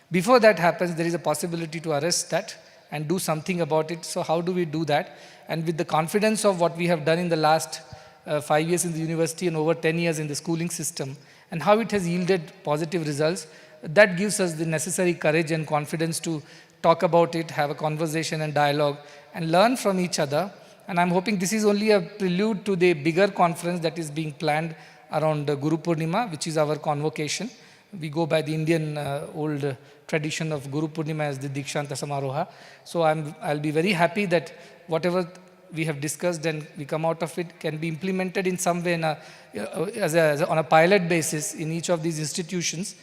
Before that happens, there is a possibility to arrest that and do something about it. So how do we do that? And with the confidence of what we have done in the last 5 years in the university and over 10 years in the schooling system, and how it has yielded positive results, that gives us the necessary courage and confidence to talk about it, have a conversation and dialogue, and learn from each other. And I'm hoping this is only a prelude to the bigger conference that is being planned around Guru Purnima, which is our convocation. We go by the Indian old tradition of Guru Purnima as the Dikshanta Samaroha. So I'll be very happy that whatever we have discussed and we come out of it can be implemented in some way on a pilot basis in each of these institutions.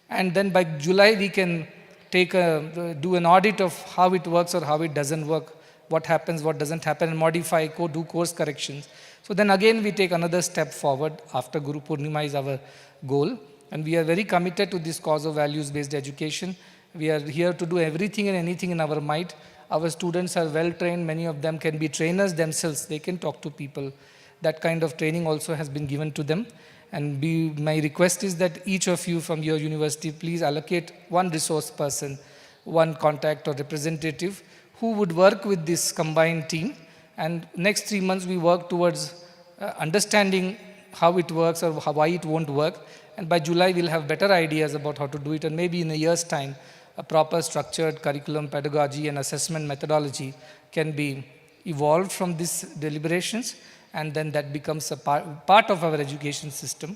And then by July we can do an audit of how it works or how it doesn't work, what happens, what doesn't happen, and modify, do course corrections. So then again we take another step forward after Guru Purnima is our goal. And we are very committed to this cause of values-based education. We are here to do everything and anything in our might. Our students are well trained. Many of them can be trainers themselves. They can talk to people. That kind of training also has been given to them. And my request is that each of you from your university, please allocate one resource person, one contact or representative who would work with this combined team And next 3 months we work towards understanding how it works or why it won't work. And by July we'll have better ideas about how to do it, and maybe in a year's time a proper structured curriculum, pedagogy and assessment methodology can be evolved from these deliberations, and then that becomes a part of our education system.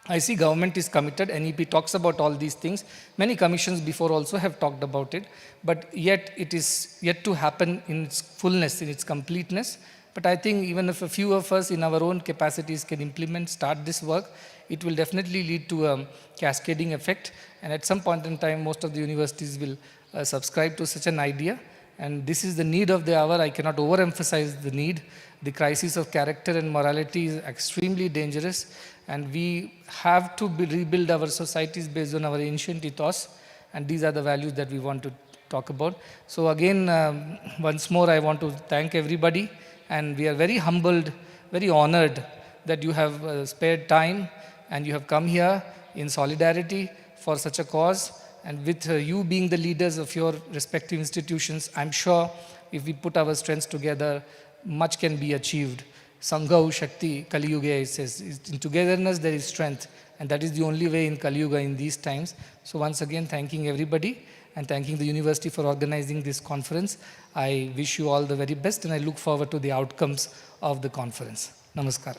I see government is committed, NEP talks about all these things. Many commissions before also have talked about it, but yet it is yet to happen in its fullness, in its completeness. But I think even if a few of us in our own capacities can start this work, it will definitely lead to a cascading effect. And at some point in time, most of the universities will subscribe to such an idea. And this is the need of the hour. I cannot overemphasize the need. The crisis of character and morality is extremely dangerous. And we have to rebuild our societies based on our ancient ethos. And these are the values that we want to talk about. So again, once more, I want to thank everybody. And we are very humbled, very honored that you have spared time and you have come here in solidarity for such a cause. And with you being the leaders of your respective institutions, I'm sure if we put our strengths together, much can be achieved. Sangha Shakti, Kali Yuga, it says, in togetherness there is strength. And that is the only way in Kali Yuga in these times. So once again, thanking everybody and thanking the university for organizing this conference. I wish you all the very best and I look forward to the outcomes of the conference. Namaskar.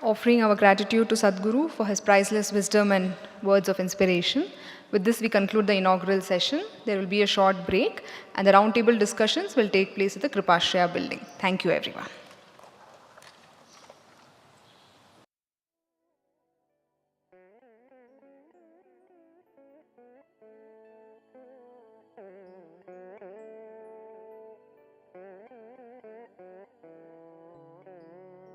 Offering our gratitude to Sadhguru for his priceless wisdom and words of inspiration. With this, we conclude the inaugural session. There will be a short break and the roundtable discussions will take place at the Kripashraya building. Thank you, everyone.